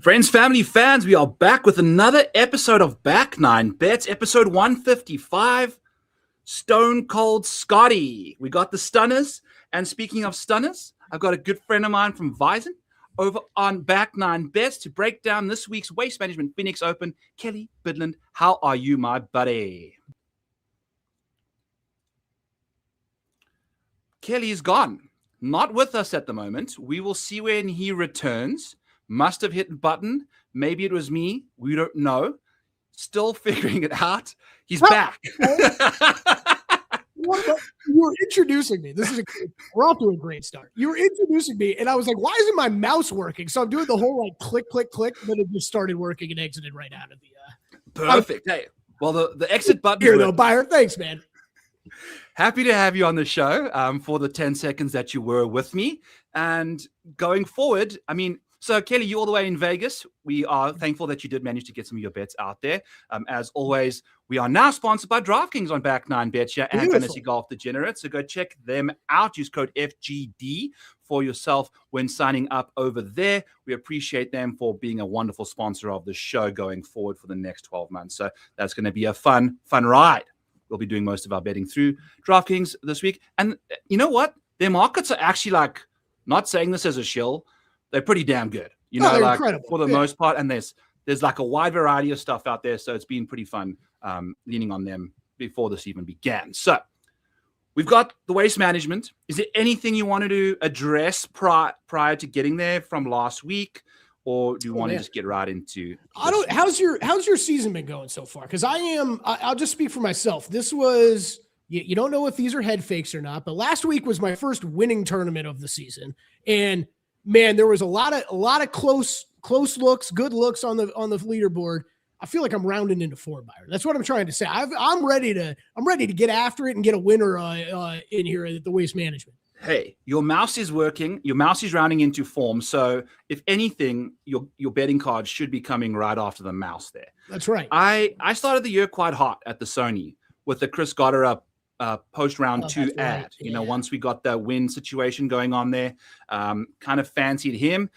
Friends, family, fans, we are back with another episode of Back Nine Bets, episode 155, Stone Cold Scotty. We got the stunners, and speaking of stunners, I've got a good friend of mine from Vyzen over on Back Nine Bets to break down this week's Waste Management Phoenix Open. Kelly Bidland, how are you, my buddy? Kelly's gone, not with us at the moment. We will see when he returns. Must have hit the button. Maybe it was me. We don't know. Still figuring it out. He's back. You were introducing me. We're off to a great start. You were introducing me, and I was like, why isn't my mouse working? So I'm doing the whole like click, click, click, but it just started working and exited right out of the Perfect. Hey, well, the exit button here though, Byron. Thanks, man. Happy to have you on the show for the 10 seconds that you were with me. And going forward, I mean, so, Kelly, you all the way in Vegas. We are thankful that you did manage to get some of your bets out there. As always, we are now sponsored by DRAFTKINGS on Back Nine Bets and Fantasy Golf Degenerate. So go check them out. Use code FGD for yourself when signing up over there. We appreciate them for being a wonderful sponsor of the show going forward for the next 12 months. So that's going to be a fun ride. We'll be doing most of our betting through DRAFTKINGS this week. And you know what? Their markets are actually like, not saying this as a shill, they're pretty damn good, like incredible. For the most part. And there's like a wide variety of stuff out there. So it's been pretty fun leaning on them before this even began. So we've got the waste management. Is there anything you wanted to address prior to getting there from last week? Or do you want to just get right into? How's your season been going so far? Because I'll just speak for myself. This was, you don't know if these are head fakes or not, but last week was my first winning tournament of the season. And man, there was a lot of close looks, good looks on the leaderboard. I feel like I'm rounding into form, Byron. That's what I'm trying to say. I'm ready to get after it and get a winner in here at the Waste Management. Hey, your mouse is working. Your mouse is rounding into form. So if anything, your betting cards should be coming right after the mouse there. That's right. I started the year quite hot at the Sony with the Chris Goddard post round 2 ad. Right. Yeah. Once we got the win situation going on there, kind of fancied him,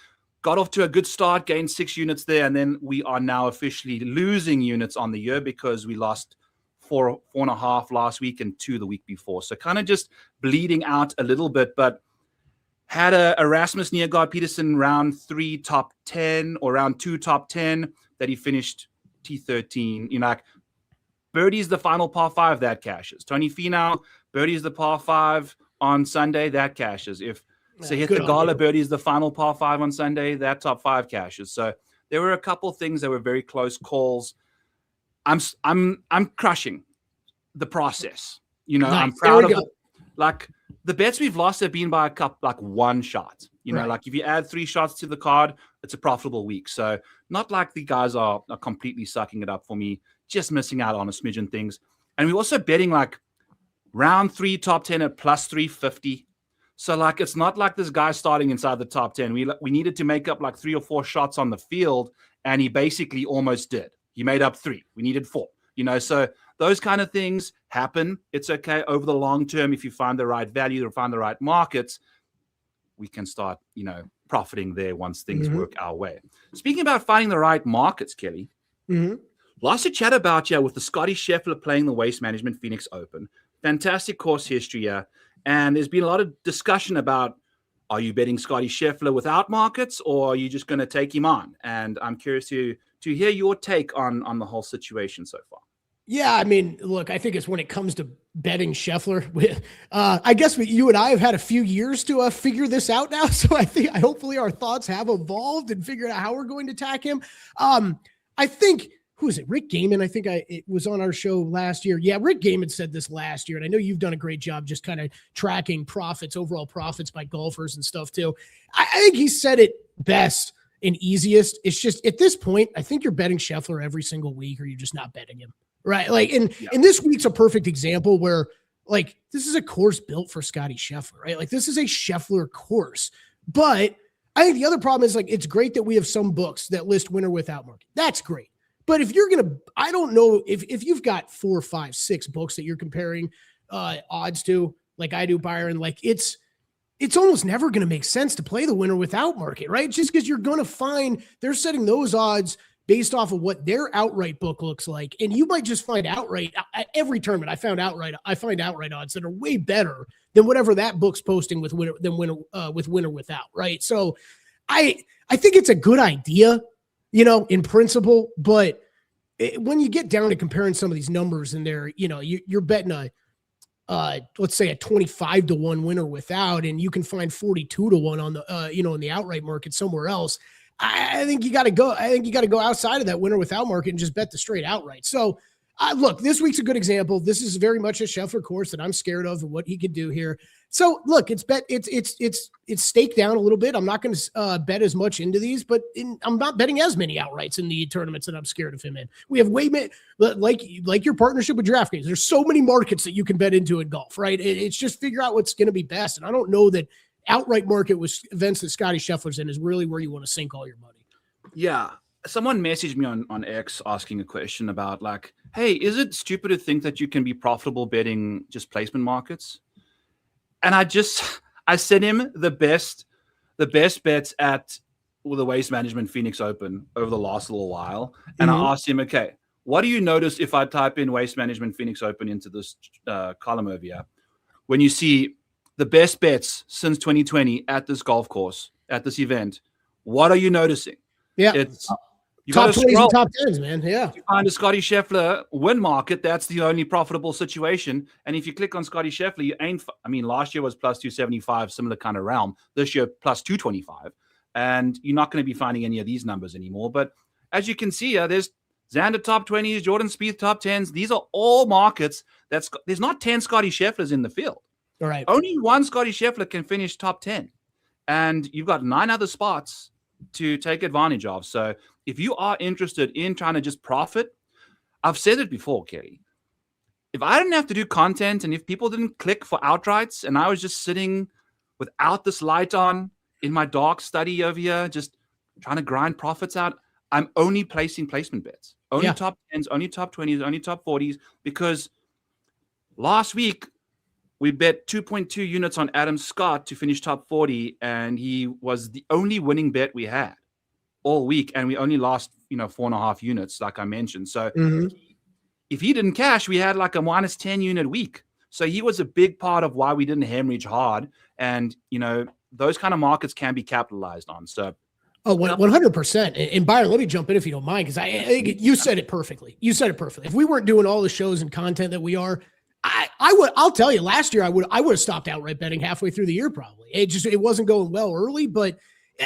got off to a good start, gained 6 units there, and then we are now officially losing units on the year because we lost 4.5 last week and 2 the week before. So kind of just bleeding out a little bit, but had a Erasmus Niergaard Peterson round 3 top 10 or round 2 top 10 that he finished T13. Like birdie's the final par 5 that cashes. Tony Finau, birdie's the par 5 on Sunday, that cashes. If Sahith Theegala birdie's the final par 5 on Sunday, that top 5 cashes. So there were a couple things that were very close calls. I'm crushing the process. Nice. I'm proud of it. Like the bets we've lost have been by a couple, like one shot. Right. Like if you add 3 shots to the card, it's a profitable week. So not like the guys are completely sucking it up for me, just missing out on a smidgen things. And we're also betting like round 3 top 10 at plus 350. So like it's not like this guy starting inside the top 10. We needed to make up like 3 or 4 shots on the field, and he basically almost did. He made up 3. We needed 4. So those kind of things happen. It's okay over the long term. If you find the right value or find the right markets, we can start, profiting there once things work our way. Speaking about finding the right markets, Kelly, lots to chat about here with the Scottie Scheffler playing the Waste Management Phoenix Open. Fantastic course history here. And there's been a lot of discussion about, are you betting Scottie Scheffler without markets, or are you just going to take him on? And I'm curious to hear your take on the whole situation so far. Yeah, I mean, look, I think it's when it comes to betting Scheffler, I guess you and I have had a few years to figure this out now. So hopefully our thoughts have evolved and figured out how we're going to attack him. I think, who is it? Rick Gaiman. I think it was on our show last year. Yeah, Rick Gaiman said this last year, and I know you've done a great job just kind of tracking overall profits by golfers and stuff too. I think he said it best and easiest. It's just at this point, I think you're betting Scheffler every single week, or you're just not betting him. Right. And this week's a perfect example where like, this is a course built for Scottie Scheffler, right? Like this is a Scheffler course, but I think the other problem is like, it's great that we have some books that list winner without market. That's great. But if you're going to, I don't know if you've got 4, 5, 6 books that you're comparing odds to, like I do, Byron, like it's it's almost never going to make sense to play the winner without market, right? Just because you're going to find they're setting those odds based off of what their outright book looks like. And you might just find outright at every tournament. I find outright odds that are way better than whatever that book's posting with winner without, right? So I think it's a good idea, in principle, but when you get down to comparing some of these numbers in there, you're betting let's say a 25-1 winner without, and you can find 42-1 on the, in the outright market somewhere else. I think you got to go. I think you got to go outside of that winner without market and just bet the straight outright. So look, this week's a good example. This is very much a Scheffler course that I'm scared of and what he could do here. So look, it's staked down a little bit. I'm not going to bet as much into these, but I'm not betting as many outrights in the tournaments that I'm scared of him in. We have way many, like your partnership with DraftKings. There's so many markets that you can bet into in golf, right? It's just figure out what's going to be best. And I don't know that outright market with events that Scottie Scheffler's in is really where you want to sink all your money. Yeah. Someone messaged me on X asking a question about like, hey, is it stupid to think that you can be profitable betting just placement markets? And I sent him the best bets at the Waste Management Phoenix Open over the last little while. And I asked him, okay, what do you notice if I type in Waste Management Phoenix Open into this column over here? When you see the best bets since 2020 at this golf course, at this event, what are you noticing? Yeah. It's you top got to 20s scroll. and top 10s, man. Yeah. You find a Scottie Scheffler win market. That's the only profitable situation. And if you click on Scottie Scheffler, you ain't. Last year was plus 275, similar kind of realm. This year plus 225, and you're not going to be finding any of these numbers anymore. But as you can see, there's Xander top 20s, Jordan Spieth top 10s. These are all markets. There's not 10 Scottie Schefflers in the field. All right. Only one Scottie Scheffler can finish top 10, and you've got 9 other spots to take advantage of. So if you are interested in trying to just profit, I've said it before, Kelly. If I didn't have to do content and if people didn't click for outrights and I was just sitting without this light on in my dark study over here, just trying to grind profits out, I'm only placing placement bets. Only top 10s, only top 20s, only top 40s, because last week we bet 2.2 units on Adam Scott to finish top 40, and he was the only winning bet we had all week, and we only lost 4.5 units, like I mentioned. So if he didn't cash, we had like a minus 10 unit week. So he was a big part of why we didn't hemorrhage hard, and those kind of markets can be capitalized on. So 100%. And Byron, let me jump in if you don't mind, because I think you said it perfectly. If we weren't doing all the shows and content that we are, I'll tell you, last year I would have stopped outright betting halfway through the year. Probably it wasn't going well early, but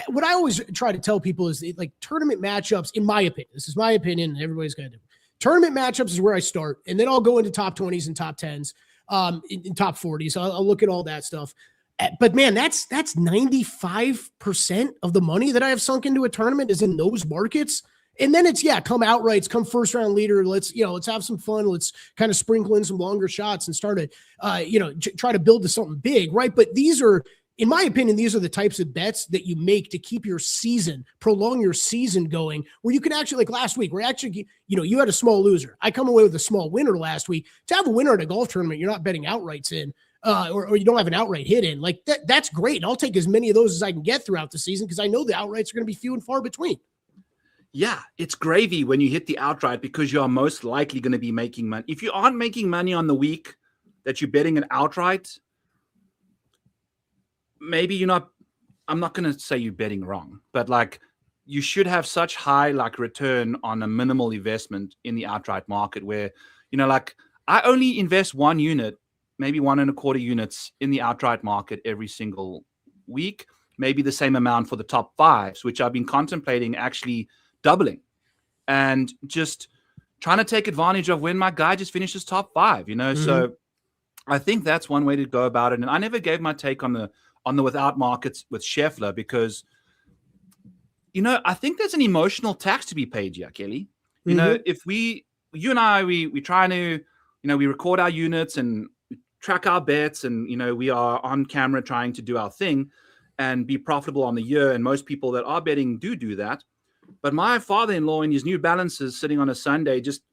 what I always try to tell people is like tournament matchups, in my opinion, this is my opinion, and everybody's going to do tournament matchups is where I start. And then I'll go into top 20s and top 10s, in top 40s. I'll look at all that stuff. But man, that's 95% of the money that I have sunk into a tournament is in those markets. And then it's, come outrights, come first round leader. Let's have some fun. Let's kind of sprinkle in some longer shots and start to, try to build to something big. Right. But these are, in my opinion, these are the types of bets that you make to keep your season, prolong your season going, where you can actually, like last week, where actually, you had a small loser. I come away with a small winner last week. To have a winner at a golf tournament, you're not betting outrights in, or you don't have an outright hit in, like that's great. And I'll take as many of those as I can get throughout the season, because I know the outrights are going to be few and far between. Yeah, it's gravy when you hit the outright, because you are most likely going to be making money. If you aren't making money on the week that you're betting an outright, maybe you're not, I'm not going to say you're betting wrong, but like you should have such high like return on a minimal investment in the outright market where, like I only invest 1 unit, maybe 1.25 units in the outright market every single week, maybe the same amount for the top 5s, which I've been contemplating actually doubling and just trying to take advantage of when my guy just finishes top 5, So I think that's one way to go about it. And I never gave my take on the without markets with Scheffler, because, I think there's an emotional tax to be paid here, Kelly. If you and I, we try to, we record our units and track our bets, and, we are on camera trying to do our thing and be profitable on the year. And most people that are betting do that. But my father-in-law in his New Balances sitting on a Sunday, just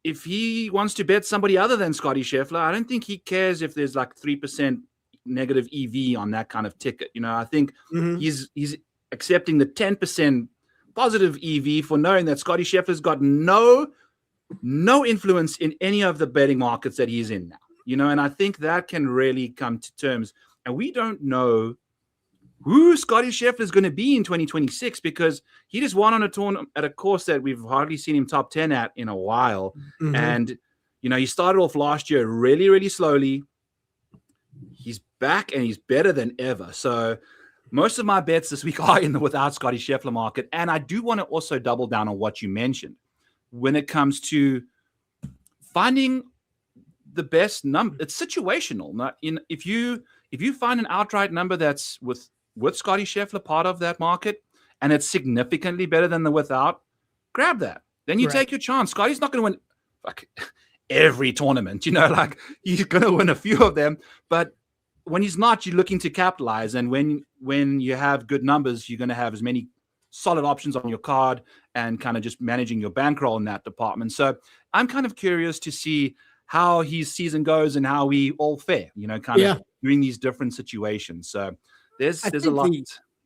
if he wants to bet somebody other than Scottie Scheffler, I don't think he cares if there's like 3% negative EV on that kind of ticket. You know, I think he's accepting the 10% positive EV for knowing that Scottie Scheffler's got no influence in any of the betting markets that he's in now. You know, and I think that can really come to terms. And we don't know who Scottie Scheffler is going to be in 2026 because he just won on a tournament at a course that we've hardly seen him top 10 at in a while. And, you know, he started off last year really, really slowly. He's back and he's better than ever. So most of my bets this week are in the without Scottie Scheffler market. And I do want to also double down on what you mentioned when it comes to finding the best number. It's situational. If you find an outright number that's with Scottie Scheffler part of that market and it's significantly better than the without, grab that. Then you take your chance. Scottie's not going to win like every tournament, you know, like he's going to win a few of them. But when he's not, you're looking to capitalize. And when you have good numbers, you're going to have as many solid options on your card and kind of just managing your bankroll in that department. So I'm kind of curious to see how his season goes and how we all fare, you know, kind of doing these different situations. So there's a lot.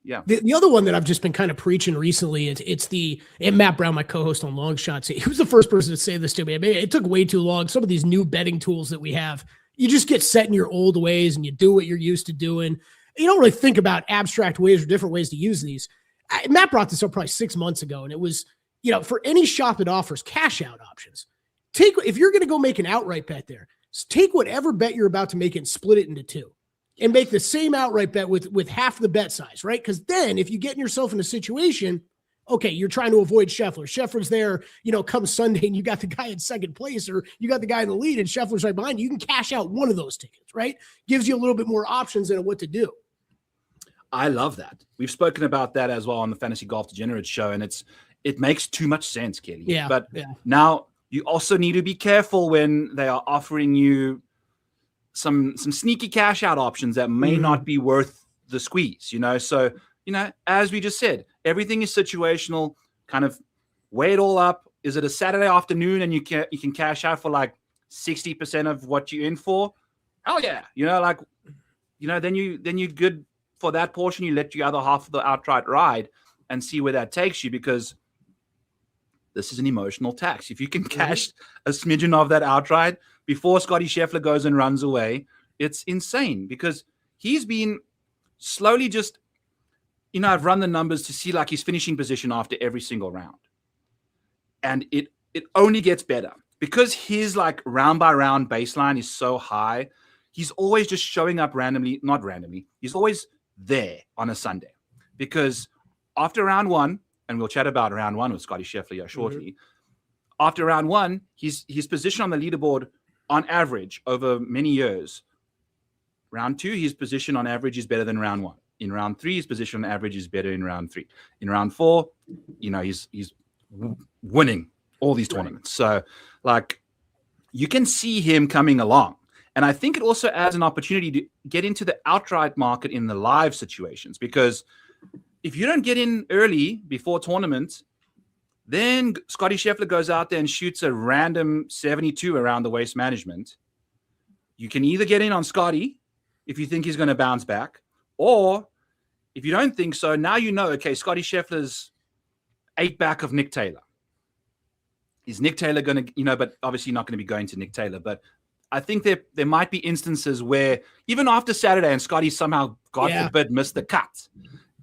The other one that I've just been kind of preaching recently, and Matt Brown, my co-host on Long Shots, he was the first person to say this to me. I mean, it took way too long. Some of these new betting tools that we have, you just get set in your old ways and you do what you're used to doing. You don't really think about abstract ways or different ways to use these. Matt brought this up probably 6 months ago, and it was, you know, for any shop that offers cash out options, if you're going to go make an outright bet there, take whatever bet you're about to make and split it into two and make the same outright bet with half the bet size, right? Because then if you get yourself in a situation, okay, you're trying to avoid Scheffler. Scheffler's there, you know, come Sunday and you got the guy in second place or you got the guy in the lead and Scheffler's right behind you. You can cash out one of those tickets, right? Gives you a little bit more options than what to do. I love that. We've spoken about that as well on the Fantasy Golf Degenerates show, and it makes too much sense, Kelly. Yeah. But now you also need to be careful when they are offering you some sneaky cash out options that may not be worth the squeeze, you know? So, you know, as we just said, everything is situational, kind of weigh it all up. Is it a Saturday afternoon and you can cash out for like 60% of what you're in for? Hell yeah. You know, like, you know, then you're good for that portion. You let the other half of the outright ride and see where that takes you, because this is an emotional tax. If you can cash a smidgen of that outright before Scottie Scheffler goes and runs away, it's insane, because he's been slowly just, you know, I've run the numbers to see like his finishing position after every single round. And it only gets better because his like round by round baseline is so high. He's always just showing up randomly, not randomly. He's always there on a Sunday, because after round one, and we'll chat about round one with Scottie Scheffler here shortly. After round one, his position on the leaderboard on average over many years. Round two, his position on average is better than round one. In round three, his position on average is better in round three. In round four, you know, he's winning all these tournaments. So, like, you can see him coming along. And I think it also adds an opportunity to get into the outright market in the live situations, because if you don't get in early before tournament, then Scottie Scheffler goes out there and shoots a random 72 around the waist management. You can either get in on Scottie if you think he's going to bounce back, or if you don't think so, now you know, okay, Scottie Scheffler's 8 back of Nick Taylor. Is Nick Taylor going to, you know, but obviously not going to be going to Nick Taylor, but I think there might be instances where even after Saturday and Scottie somehow, God forbid, missed the cut.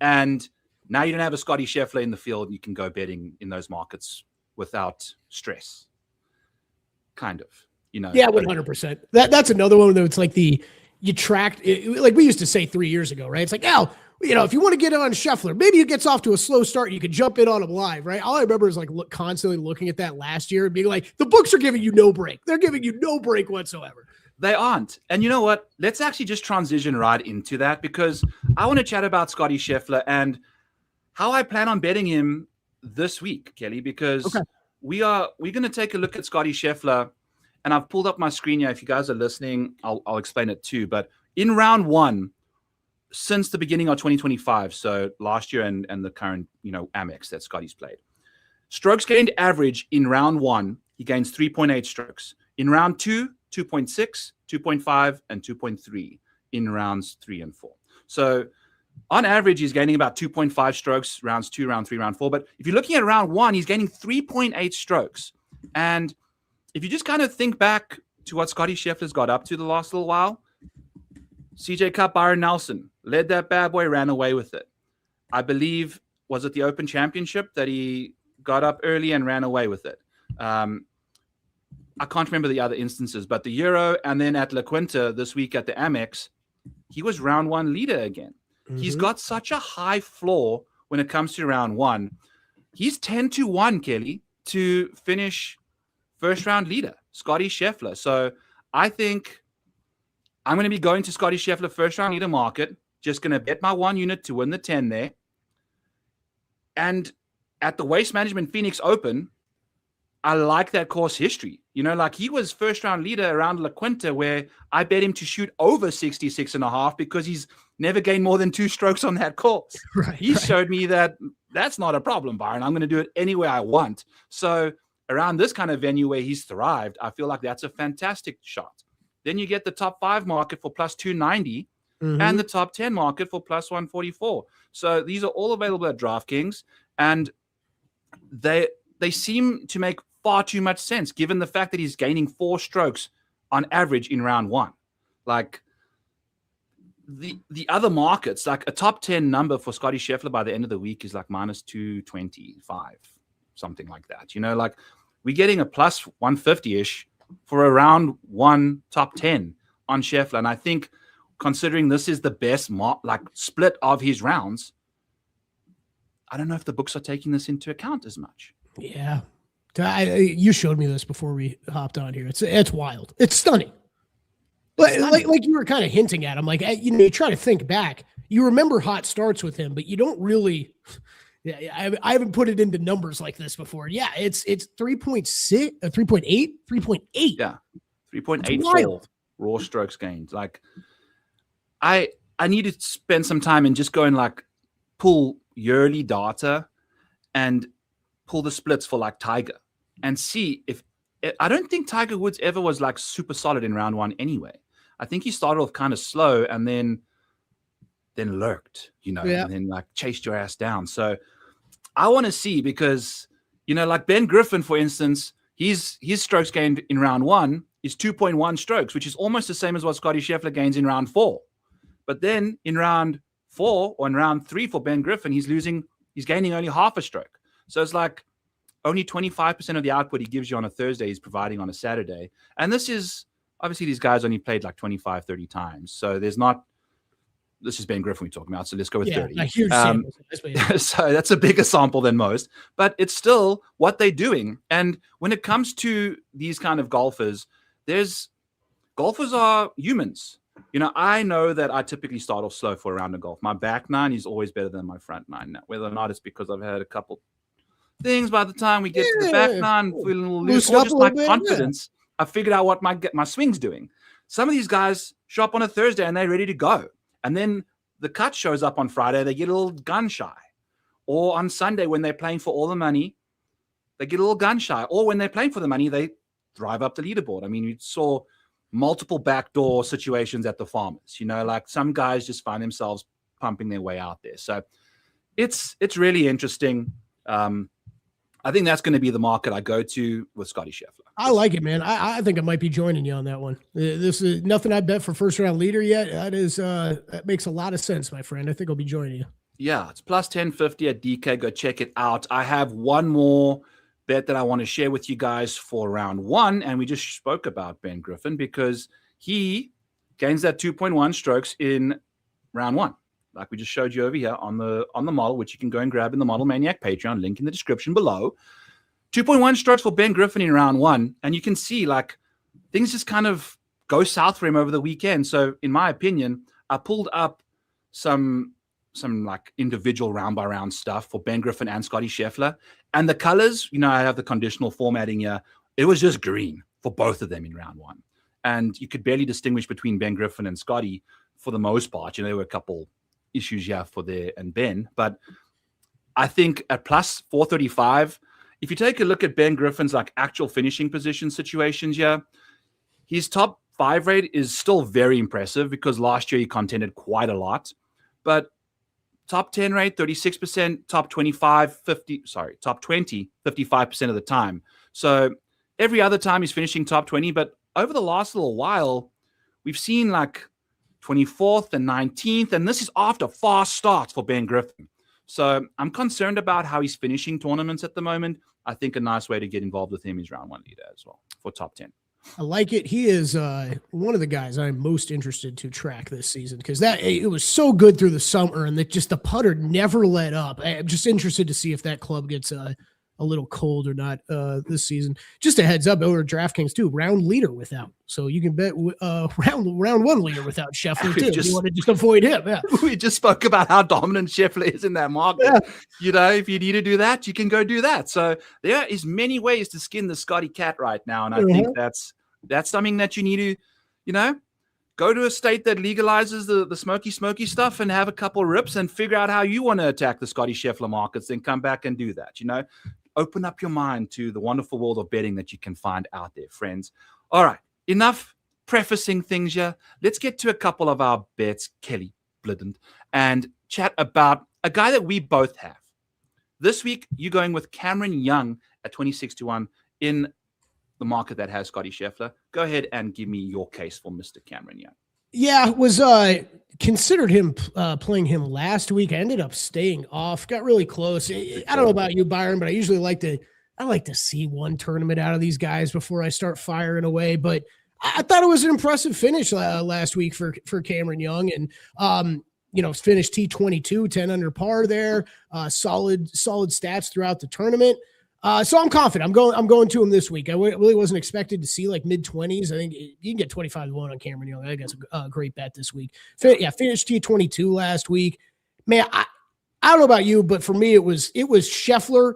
And now you don't have a Scottie Scheffler in the field. You can go betting in those markets without stress. Kind of, you know. Yeah, 100%. That's another one that it's like like we used to say 3 years ago, right? It's like, you know, if you want to get on Scheffler, maybe he gets off to a slow start, you could jump in on him live, right? All I remember is like constantly looking at that last year and being like, the books are giving you no break. They're giving you no break whatsoever. They aren't. And you know what? Let's actually just transition right into that, because I want to chat about Scottie Scheffler and how I plan on betting him this week, Kelly, because we're going to take a look at Scottie Scheffler, and I've pulled up my screen here. If you guys are listening, I'll explain it too. But in round one, since the beginning of 2025, so last year and the current, you know, Amex that Scottie's played, strokes gained average in round one, he gains 3.8 strokes. In round two, 2.6, 2.5, and 2.3. in rounds 3 and 4. So on average, he's gaining about 2.5 strokes, rounds 2, round 3, round 4. But if you're looking at round 1, he's gaining 3.8 strokes. And if you just kind of think back to what Scottie Scheffler's got up to the last little while, CJ Cup, Byron Nelson led that bad boy, ran away with it. I believe, was it the Open Championship that he got up early and ran away with it? I can't remember the other instances, but the Euro and then at La Quinta this week at the Amex, he was round 1 leader again. Mm-hmm. He's got such a high floor when it comes to round 1. He's 10-1, Kelly, to finish first round leader, Scottie Scheffler. So I think I'm going to be going to Scottie Scheffler first round leader market, just going to bet my 1 unit to win the 10 there. And at the Waste Management Phoenix Open, I like that course history. You know, like he was first round leader around La Quinta, where I bet him to shoot over 66.5 because he's never gained more than 2 strokes on that course. He showed me that that's not a problem, Byron. I'm going to do it any way I want. So around this kind of venue where he's thrived, I feel like that's a fantastic shot. Then you get the top 5 market for plus 290 and the top 10 market for plus 144. So these are all available at DraftKings, and they seem to make far too much sense given the fact that he's gaining 4 strokes on average in round 1. Like the other markets, like a top 10 number for Scottie Scheffler by the end of the week is like minus 225, something like that. You know, like we're getting a plus 150-ish for a round 1 top 10 on Scheffler. And I think considering this is the best split of his rounds, I don't know if the books are taking this into account as much. Yeah. You showed me this before we hopped on here. It's wild. It's stunning. Like you were kind of hinting at. I'm like, you try to think back. You remember hot starts with him, but you don't really. Yeah, I haven't put it into numbers like this before. Yeah, it's 3.6, 3.8, 3.8. Yeah, 3.84 raw strokes gained. Like, I need to spend some time and just go and like pull yearly data and pull the splits for like Tiger and see if I don't think Tiger Woods ever was like super solid in round 1 anyway. I think he started off kind of slow and then lurked, and then like chased your ass down. So I want to see because, like Ben Griffin, for instance, his strokes gained in round 1 is 2.1 strokes, which is almost the same as what Scottie Scheffler gains in round 4. But then in round 4 or in round 3 for Ben Griffin, he's gaining only half a stroke. So it's like only 25% of the output he gives you on a Thursday he's providing on a Saturday. And this is obviously these guys only played like 25, 30 times. So this is Ben Griffin we're talking about. So let's go with 30. A huge sample. So that's a bigger sample than most, but it's still what they're doing. And when it comes to these kind of golfers are humans. I know that I typically start off slow for a round of golf. My back 9 is always better than my front 9. Now, whether or not it's because I've had a couple things by the time we get to the back 9, feeling a little loose, or just my confidence. I figured out what my swing's doing. Some of these guys show up on a Thursday and they're ready to go. And then the cut shows up on Friday, they get a little gun shy. Or on Sunday when they're playing for all the money, they get a little gun shy. Or when they're playing for the money, they drive up the leaderboard. I mean, we saw multiple backdoor situations at the Farmers. Like some guys just find themselves pumping their way out there. So it's really interesting. I think that's going to be the market I go to with Scottie Scheffler. I like it, man. I think I might be joining you on that one. This is nothing I bet for first round leader yet. That makes a lot of sense, my friend. I think I'll be joining you. Yeah, it's plus 1050 at DK. Go check it out. I have one more bet that I want to share with you guys for round 1. And we just spoke about Ben Griffin because he gains that 2.1 strokes in round 1. Like we just showed you over here on the model, which you can go and grab in the Model Maniac Patreon, link in the description below. 2.1 strokes for Ben Griffin in round 1. And you can see like things just kind of go south for him over the weekend. So in my opinion, I pulled up some like individual round by round stuff for Ben Griffin and Scottie Scheffler. And the colors, I have the conditional formatting here. It was just green for both of them in round 1. And you could barely distinguish between Ben Griffin and Scottie for the most part. There were a couple issues for there and Ben, but I think at plus 435, if you take a look at Ben Griffin's like actual finishing position situations his top 5 rate is still very impressive because last year he contended quite a lot. But top 10 rate, 36%, top 25, 50, sorry, top 20, 55% of the time. So every other time he's finishing top 20, but over the last little while, we've seen like 24th and 19th, and this is after fast starts for Ben Griffin. So I'm concerned about how he's finishing tournaments at the moment. I think a nice way to get involved with him is round 1 leader as well for top 10. I like it. He is one of the guys I'm most interested to track this season because it was so good through the summer and that just the putter never let up. I'm just interested to see if that club gets a little cold or not this season. Just a heads up over DraftKings too, round leader without. So you can bet round 1 leader without Scheffler too. You want to just avoid him. Yeah. We just spoke about how dominant Scheffler is in that market. Yeah. You know, if you need to do that, you can go do that. So there is many ways to skin the Scottie cat right now. And I think that's something that you need to, you know, go to a state that legalizes the smoky stuff and have a couple of rips and figure out how you want to attack the Scottie Scheffler markets, then come back and do that. You know, open up your mind to the wonderful world of betting that you can find out there, friends. All right, enough prefacing things here. Let's get to a couple of our bets, Kelly Blidden, and chat about a guy that we both have. This week, you're going with Cameron Young at 26-1 in the market that has Scottie Scheffler. Go ahead and give me your case for Mr. Cameron Young. Yeah, was considered him playing him last week. I ended up staying off. Got really close. I don't know about you, Byron, but I usually like to see one tournament out of these guys before I start firing away. But I thought it was an impressive finish last week for Cameron Young, and finished T22, 10 under par there. Solid stats throughout the tournament. So I'm confident. I'm going to him this week. I really wasn't expected to see like mid-20s. I think you can get 25-1 on Cameron Young. I think that's a great bet this week. Finished T22 last week. Man, I don't know about you, but for me it was Scheffler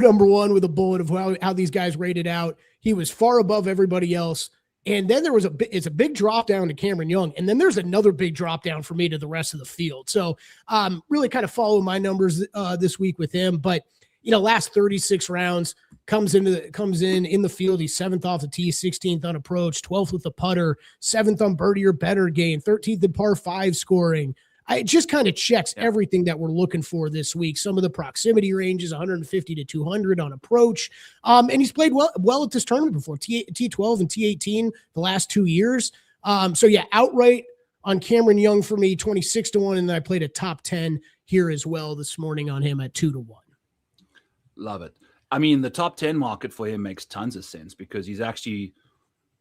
number 1 with a bullet of how these guys rated out. He was far above everybody else. And then there was it's a big drop down to Cameron Young. And then there's another big drop down for me to the rest of the field. So really kind of follow my numbers this week with him. But last 36 rounds comes in the field. He's 7th off the tee, 16th on approach, 12th with the putter, 7th on birdie or better gain, 13th in par 5 scoring. It just kind of checks everything that we're looking for this week. Some of the proximity ranges, 150 to 200 on approach. And he's played well at this tournament before, T12 and T18 the last 2 years. Outright on Cameron Young for me, 26-1. And then I played a top 10 here as well this morning on him at 2-1. Love it. I mean, the top 10 market for him makes tons of sense because he's actually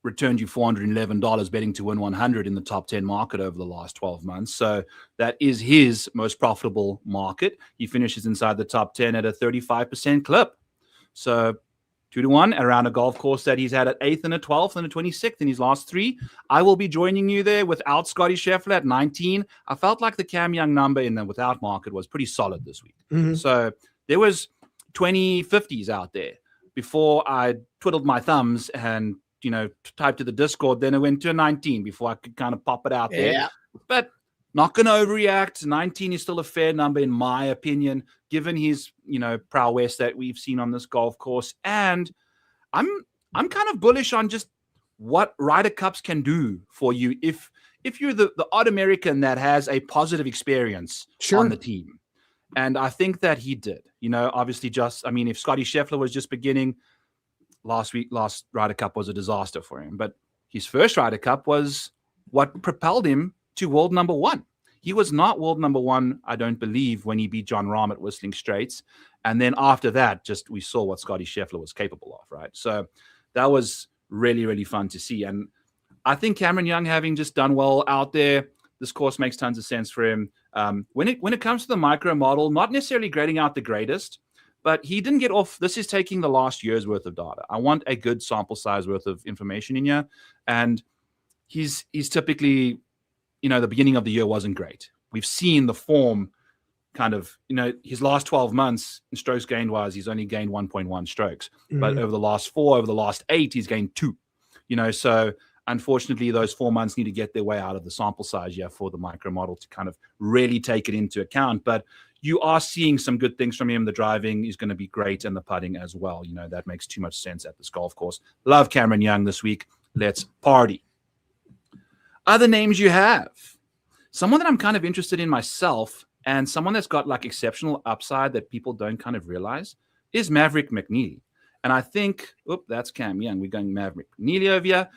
returned you $411 betting to win 100 in the top 10 market over the last 12 months. So that is his most profitable market. He finishes inside the top 10 at a 35% clip. So 2-1 around a golf course that he's had at 8th and a 12th and a 26th in his last 3. I will be joining you there without Scottie Scheffler at 19. I felt like the Cam Young number in the without market was pretty solid this week. Mm-hmm. So there was 2050s out there before I twiddled my thumbs and typed to the Discord. Then it went to a 19 before I could kind of pop it out there. But not going to overreact. 19 is still a fair number in my opinion, given his prowess that we've seen on this golf course. And I'm kind of bullish on just what Ryder Cups can do for you if you're the odd American that has a positive experience on the team. And I think that he did, obviously if Scottie Scheffler was just beginning last Ryder Cup was a disaster for him, but his first Ryder Cup was what propelled him to world number 1. He was not world number 1, I don't believe, when he beat John Rahm at Whistling Straits. And then after that, we saw what Scottie Scheffler was capable of, right? So that was really, really fun to see. And I think Cameron Young, having just done well out there, this course makes tons of sense for him. When it comes to the micro model, not necessarily grading out the greatest, but he didn't get off. This is taking the last year's worth of data. I want a good sample size worth of information in here. And he's typically, the beginning of the year wasn't great. We've seen the form kind of, his last 12 months in strokes gained wise, he's only gained 1.1 strokes. Mm-hmm. But over the last 4, over the last 8, he's gained 2. So unfortunately, those 4 months need to get their way out of the sample size for the micro model to kind of really take it into account. But you are seeing some good things from him. The driving is going to be great, and the putting as well. That makes too much sense at this golf course. Love Cameron Young this week. Let's party. Other names you have. Someone that I'm kind of interested in myself, and someone that's got like exceptional upside that people don't kind of realize, is Maverick McNeely. And I think, that's Cam Young. We're going Maverick McNeely over here.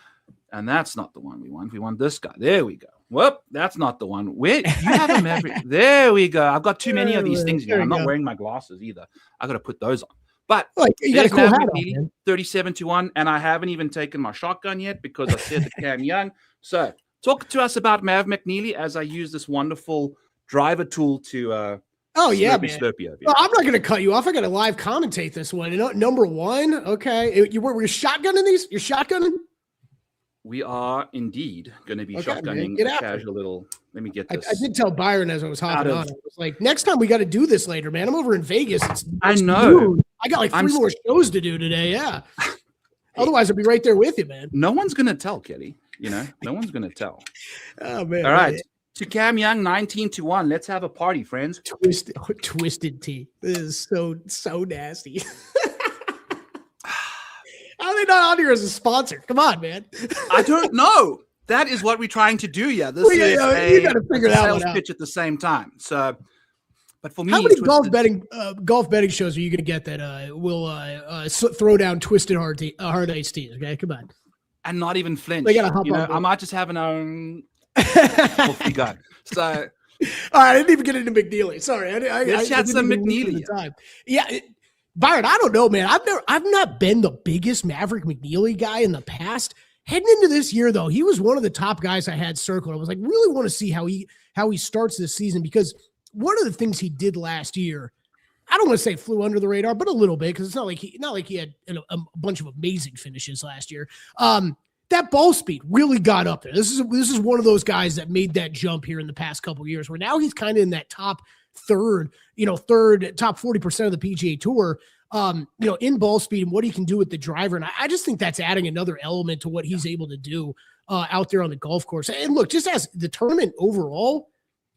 And that's not the one we want. We want this guy. There we go. Whoop, that's not the one. Where you have a Maverick? There we go. I've got too many of these things. I'm not wearing my glasses either. I got to put those on. But you got a cool hat on, 37-1, and I haven't even taken my shotgun yet because I said the Cam Young. So talk to us about Mav McNeely as I use this wonderful driver tool to Slurpee over. Well, I'm not going to cut you off. I got to live commentate this one. Number one, okay. We're shotgunning these? You're shotgunning? We are indeed going to be shotgunning a casual little. Let me get this. I did tell Byron as I was hopping on. I was like, next time we got to do this later, man. I'm over in Vegas. I know. Noon. I got like 3 more shows to do today. Yeah. Otherwise, I'll be right there with you, man. No one's going to tell, Kelly. No one's going to tell. Oh, man. All right. To Cam Young, 19-1. Let's have a party, friends. Twisted tea. This is so nasty. How are they not on here as a sponsor? Come on, man. I don't know. That is what we're trying to do. Yeah, this is you got to figure that one out. Pitch at the same time. So, but for me, how many golf betting shows are you going to get that will throw down twisted hard iced teas? Okay, come on. And not even flinch. They got to hop on. I might just have an own. Off you go. So, all right, I didn't even get into McNeely. Sorry, let's chat some McNeely. Yeah. Byron, I don't know, man. I've not been the biggest Maverick McNeely guy in the past. Heading into this year, though, he was one of the top guys I had circled. I was like, really want to see how he starts this season, because one of the things he did last year, I don't want to say flew under the radar, but a little bit, because it's not like he had a bunch of amazing finishes last year. That ball speed really got up there. This is one of those guys that made that jump here in the past couple of years, where now he's kind of in that top third, top 40% of the PGA Tour, in ball speed and what he can do with the driver. And I just think that's adding another element to what he's able to do out there on the golf course. And look, just as the tournament overall,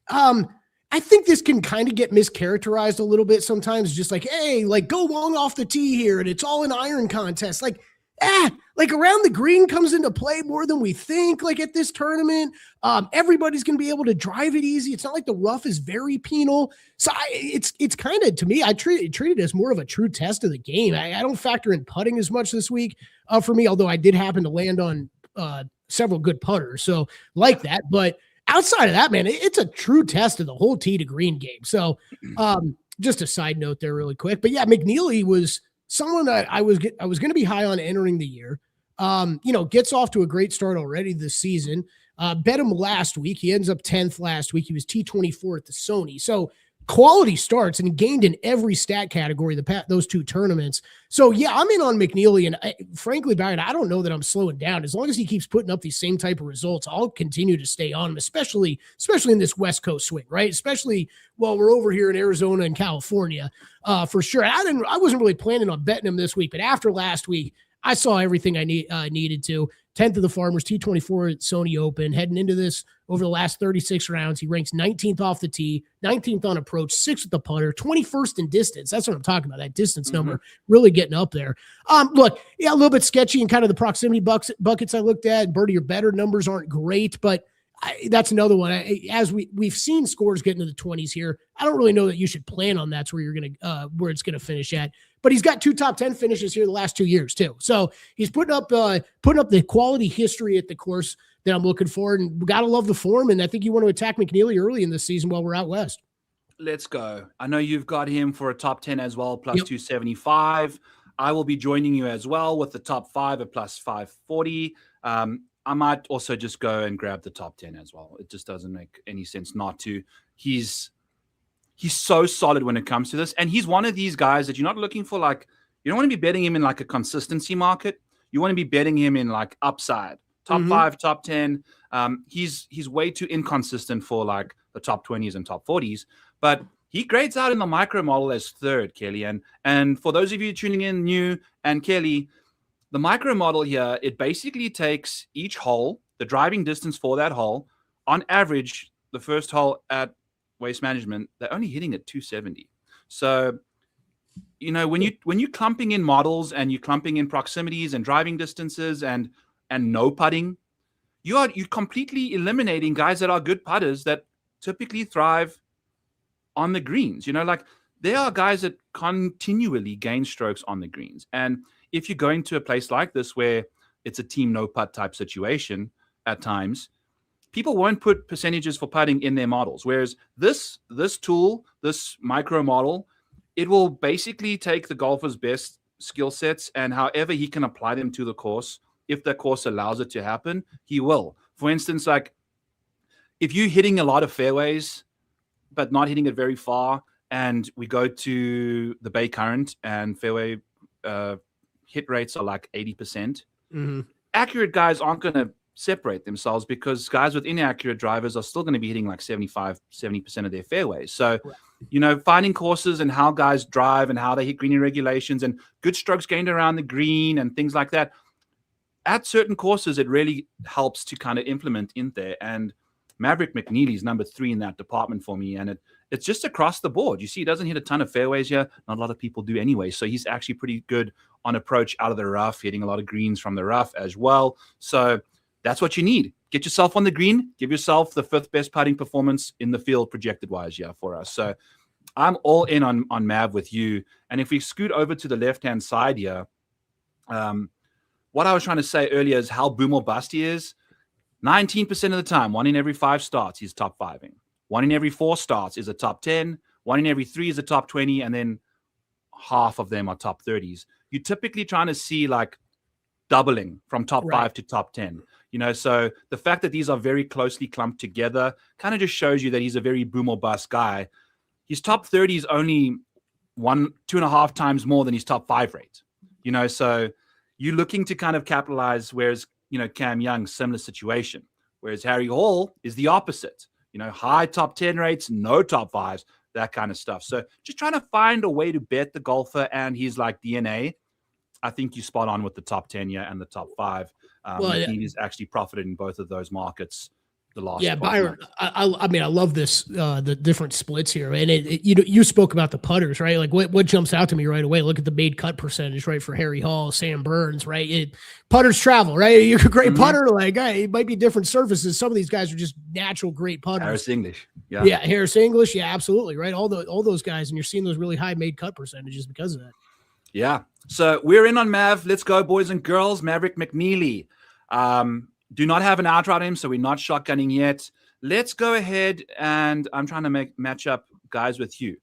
I think this can kind of get mischaracterized a little bit sometimes. Just like, hey, like go long off the tee here, and it's all an iron contest. Like around the green comes into play more than we think. Like at this tournament, everybody's going to be able to drive it easy. It's not like the rough is very penal. So it's kind of, to me, I treat it as more of a true test of the game. I don't factor in putting as much this week for me, although I did happen to land on several good putters. So like that, but outside of that, man, it's a true test of the whole tee to green game. So just a side note there really quick, but yeah, McNeely was someone that I was going to be high on entering the year. Gets off to a great start already this season. Bet him last week. He ends up 10th last week. He was T24 at the Sony. So quality starts, and he gained in every stat category those 2 tournaments. So yeah, I'm in on McNeely, and frankly, Byron, I don't know that I'm slowing down. As long as he keeps putting up these same type of results, I'll continue to stay on him, especially in this West Coast swing, right? Especially while we're over here in Arizona and California, for sure. I wasn't really planning on betting him this week, but after last week, I saw everything I needed to. 10th of the Farmers, T24 at Sony Open. Heading into this, over the last 36 rounds, he ranks 19th off the tee, 19th on approach, 6th with the putter, 21st in distance. That's what I'm talking about, that distance number really getting up there. Look, yeah, a little bit sketchy in kind of the proximity buckets I looked at. Birdie or better numbers aren't great, but that's another one. As we've seen scores get into the 20s here, I don't really know that you should plan on that's where you're where it's gonna finish at. But he's got 2 top 10 finishes here the last 2 years too. So he's putting up the quality history at the course that I'm looking for, and we gotta love the form. And I think you want to attack McNeely early in this season while we're out west. Let's go. I know you've got him for a top 10 as well, plus 275. I will be joining you as well with the top 5 at plus 540. I might also just go and grab the top 10 as well. It just doesn't make any sense not to. He's so solid when it comes to this. And he's one of these guys that you're not looking for, like, you don't want to be betting him in like a consistency market. You want to be betting him in like upside, top 5, top 10. He's way too inconsistent for like the top 20s and top 40s, but he grades out in the micro model as 3rd, Kelly. And for those of you tuning in new, and Kelly, the micro model here, it basically takes each hole, the driving distance for that hole. On average, the first hole at Waste Management, they're only hitting at 270. So, when you're clumping in models and you're clumping in proximities and driving distances and no putting, you're completely eliminating guys that are good putters that typically thrive on the greens. You know, like there are guys that continually gain strokes on the greens. And if you're going to a place like this where it's a team no putt type situation at times, people won't put percentages for putting in their models. Whereas this tool, this micro model, it will basically take the golfer's best skill sets and however he can apply them to the course. If the course allows it to happen, he will. For instance, like if you're hitting a lot of fairways, but not hitting it very far, and we go to the Bay Current and fairway hit rates are like 80%, accurate guys aren't going to separate themselves because guys with inaccurate drivers are still going to be hitting like 75-70% of their fairways. So, you know, finding courses and how guys drive and how they hit green regulations and good strokes gained around the green and things like that. At certain courses, it really helps to kind of implement in there. And Maverick McNeely's number 3 in that department for me. And it's just across the board. You see, he doesn't hit a ton of fairways here. Not a lot of people do anyway. So he's actually pretty good on approach out of the rough, hitting a lot of greens from the rough as well. So that's what you need. Get yourself on the green. Give yourself the 5th best putting performance in the field projected-wise, for us. So I'm all in on Mav with you. And if we scoot over to the left-hand side here, what I was trying to say earlier is how boom or bust he is. 19% of the time, 1 in every 5 starts, he's top 5ing. 1 in every 4 starts is a top 10. 1 in every 3 is a top 20. And then half of them are top 30s. You're typically trying to see like doubling from top 5 to top 10. You know, so the fact that these are very closely clumped together kind of just shows you that he's a very boom or bust guy. His top 30 is only 2.5 times more than his top 5 rate. You know, so you're looking to kind of capitalize, whereas, you know, Cam Young, similar situation. Whereas Harry Hall is the opposite. You know, high top 10 rates, no top 5s, that kind of stuff. So just trying to find a way to bet the golfer and his like DNA. I think you spot on with the top 10 and the top 5. He's actually profited in both of those markets the last. Yeah, Byron. I mean, I love this the different splits here, and you spoke about the putters, right? Like what jumps out to me right away? Look at the made cut percentage, right, for Harry Hall, Sam Burns, right? Putters travel, right? You're a great putter, like it might be different surfaces. Some of these guys are just natural great putters. Harris English, Harris English, absolutely, right. All those guys, and you're seeing those really high made cut percentages because of that. Yeah. So we're in on Mav. Let's go, boys and girls. Maverick McNeely. Do not have an out route him, so we're not shotgunning yet. Let's go ahead, and I'm trying to match up guys with you.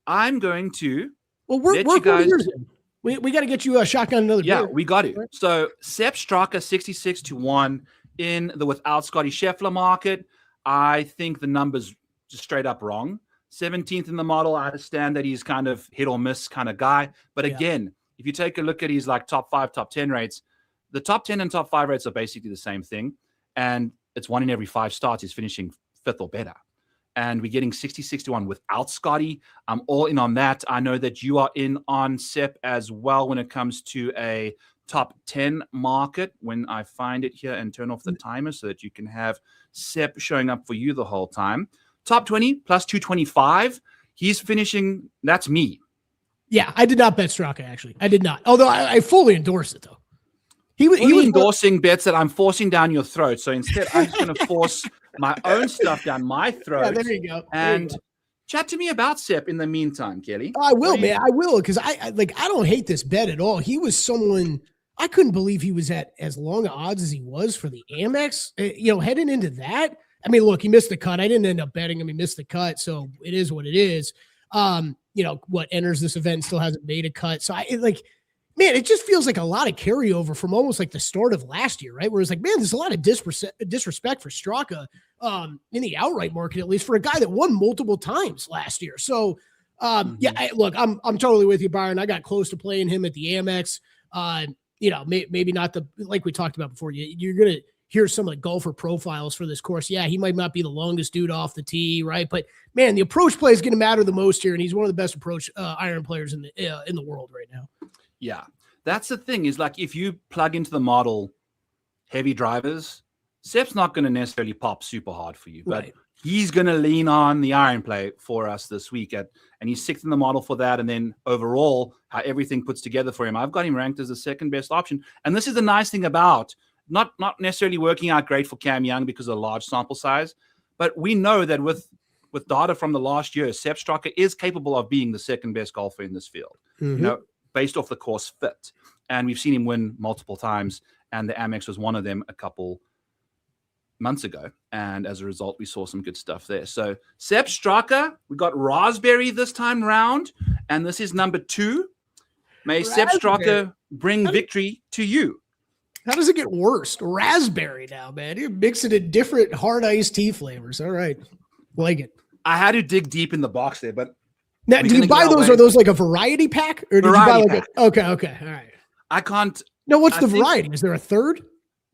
I'm going to. Well, we're guys. We got to get you a shotgun another. Yeah, beer. We got it. Right. So Sepp Straka 66-1 in the without Scottie Scheffler market. I think the number's just straight up wrong. 17th in the model. I understand that he's kind of hit or miss kind of guy, but again, if you take a look at his like top 5, top 10 rates. The top 10 and top 5 rates are basically the same thing. And it's 1 in every 5 starts is finishing 5th or better. And we're getting 66-1 without Scottie. I'm all in on that. I know that you are in on Sepp as well when it comes to a top 10 market. When I find it here and turn off the timer so that you can have Sepp showing up for you the whole time. Top 20 plus 225. He's finishing. That's me. Yeah, I did not bet Straka, actually. I did not. Although I fully endorse it, though. He was endorsing bets that I'm forcing down your throat. So instead, I'm just going to force my own stuff down my throat. Yeah, there you go. And chat to me about Sepp in the meantime, Kelly. I will, man. I will, because I don't hate this bet at all. He was someone I couldn't believe he was at as long odds as he was for the Amex. Heading into that. I mean, look, he missed the cut. I didn't end up betting him. He missed the cut, so it is what it is. What enters this event still hasn't made a cut. So man, it just feels like a lot of carryover from almost like the start of last year, right? Where it's like, man, there's a lot of disrespect for Straka in the outright market, at least for a guy that won multiple times last year. So, I'm totally with you, Byron. I got close to playing him at the Amex. Maybe not like we talked about before. You're going to hear some of the golfer profiles for this course. Yeah, he might not be the longest dude off the tee, right? But man, the approach play is going to matter the most here, and he's one of the best approach iron players in the world right now. Yeah, that's the thing is like if you plug into the model heavy drivers, Sepp's not going to necessarily pop super hard for you, but he's going to lean on the iron play for us this week. And he's 6th in the model for that. And then overall, how everything puts together for him, I've got him ranked as the 2nd best option. And this is the nice thing about not necessarily working out great for Cam Young because of the large sample size, but we know that with data from the last year, Sepp Straka is capable of being the second best golfer in this field, based off the course fit. And we've seen him win multiple times, and the Amex was one of them a couple months ago. And as a result, we saw some good stuff there. So Sepp Straka, we got Raspberry this time round, and this is number 2. May Sepp Straka bring victory to you. How does it get worse? Raspberry now, man. You're mixing in different hard iced tea flavors. All right. Like it. I had to dig deep in the box there, but now, do you buy those? Are those like a variety pack, or did you buy like okay, all right. I can't. No, what's the variety? Is there a third?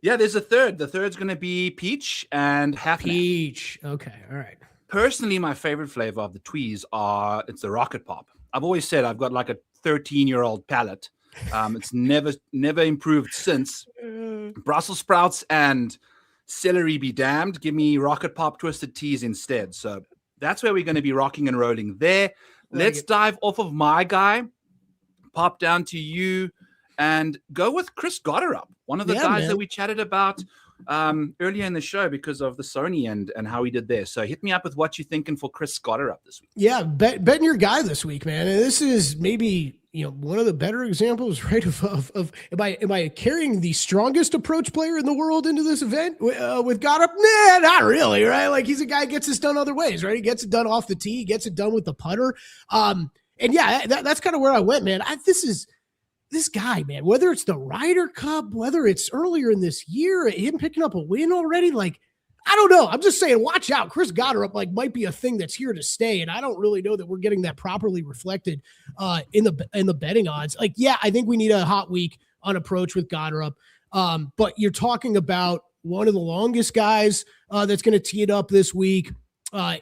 Yeah, there's a third. The third's going to be peach and half peach. Okay, all right. Personally, my favorite flavor of the Tweez it's the Rocket Pop. I've always said I've got like a 13-year-old palate. It's never improved since. Brussels sprouts and celery be damned. Give me Rocket Pop Twisted Teas instead. So that's where we're going to be rocking and rolling there. Let's dive off of my guy, pop down to you, and go with Chris Gotterup, one of the guys that we chatted about earlier in the show because of the Sony and how he did there. So hit me up with what you're thinking for Chris Gotterup this week. Yeah, betting your guy this week, man. And this is maybe one of the better examples, right? Of am I carrying the strongest approach player in the world into this event with Gotterup? Nah, not really, right? Like he's a guy who gets this done other ways, right? He gets it done off the tee, he gets it done with the putter. And yeah, that's kind of where I went, man. This guy, man, whether it's the Ryder Cup, whether it's earlier in this year, him picking up a win already, like, I don't know. I'm just saying, watch out. Chris Gotterup might be a thing that's here to stay, and I don't really know that we're getting that properly reflected in the betting odds. Like, yeah, I think we need a hot week on approach with Gotterup, but you're talking about one of the longest guys that's going to tee it up this week.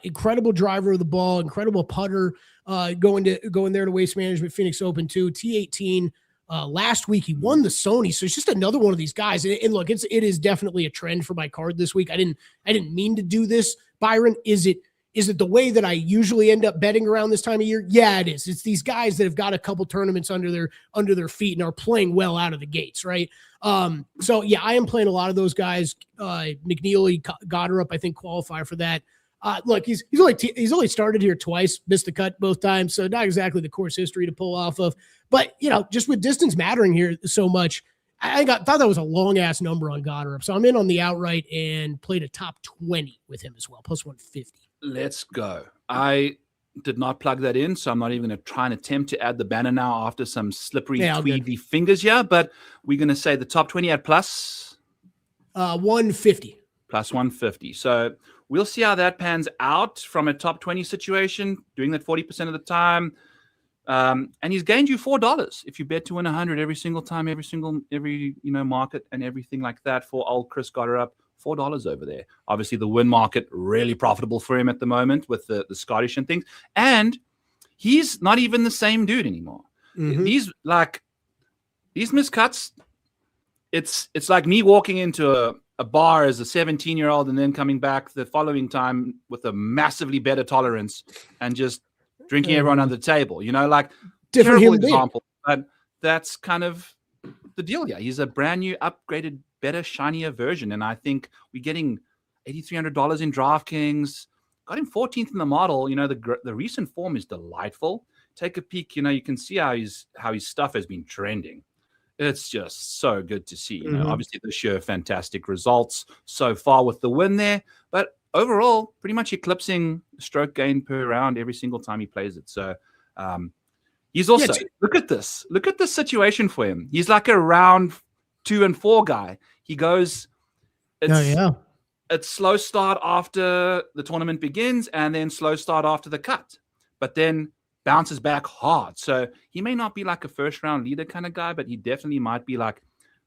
Incredible driver of the ball, incredible putter. Going there to Waste Management Phoenix Open too. T18. Last week he won the Sony, so it's just another one of these guys. And look, it is definitely a trend for my card this week. I didn't mean to do this, Byron. Is it the way that I usually end up betting around this time of year? Yeah, it is. It's these guys that have got a couple tournaments under their feet and are playing well out of the gates, right? So yeah, I am playing a lot of those guys. McNeely, Gotterup, I think qualify for that. Look, he's only started here twice, missed the cut both times, so not exactly the course history to pull off of. But just with distance mattering here so much, I thought that was a long ass number on Gotterup. So I'm in on the outright and played a top 20 with him as well, plus 150. Let's go. I did not plug that in, so I'm not even going to try and attempt to add the banner now after some slippery, tweedy fingers here. But we're going to say the top 20 at plus 150. Plus 150. So we'll see how that pans out from a top 20 situation, doing that 40% of the time. And he's gained you $4 if you bet to win 100 every single time, every market and everything like that for old Chris Gotterup. $4 over there. Obviously, the win market really profitable for him at the moment with the Scottish and things. And he's not even the same dude anymore. Mm-hmm. These miscuts. It's like me walking into a bar as a 17-year-old and then coming back the following time with a massively better tolerance and just drinking everyone under the table, like different terrible example, but that's kind of the deal. Yeah, he's a brand new, upgraded, better, shinier version, and I think we're getting $8,300 in DraftKings. Got him 14th in the model. The recent form is delightful. Take a peek. You can see how his stuff has been trending. It's just so good to see. Obviously this year, fantastic results so far with the win there, but overall, pretty much eclipsing stroke gain per round every single time he plays it. So he's also, look at this situation for him. He's like a round 2 and 4 guy. He goes, it's slow start after the tournament begins and then slow start after the cut, but then bounces back hard. So he may not be like a first round leader kind of guy, but he definitely might be like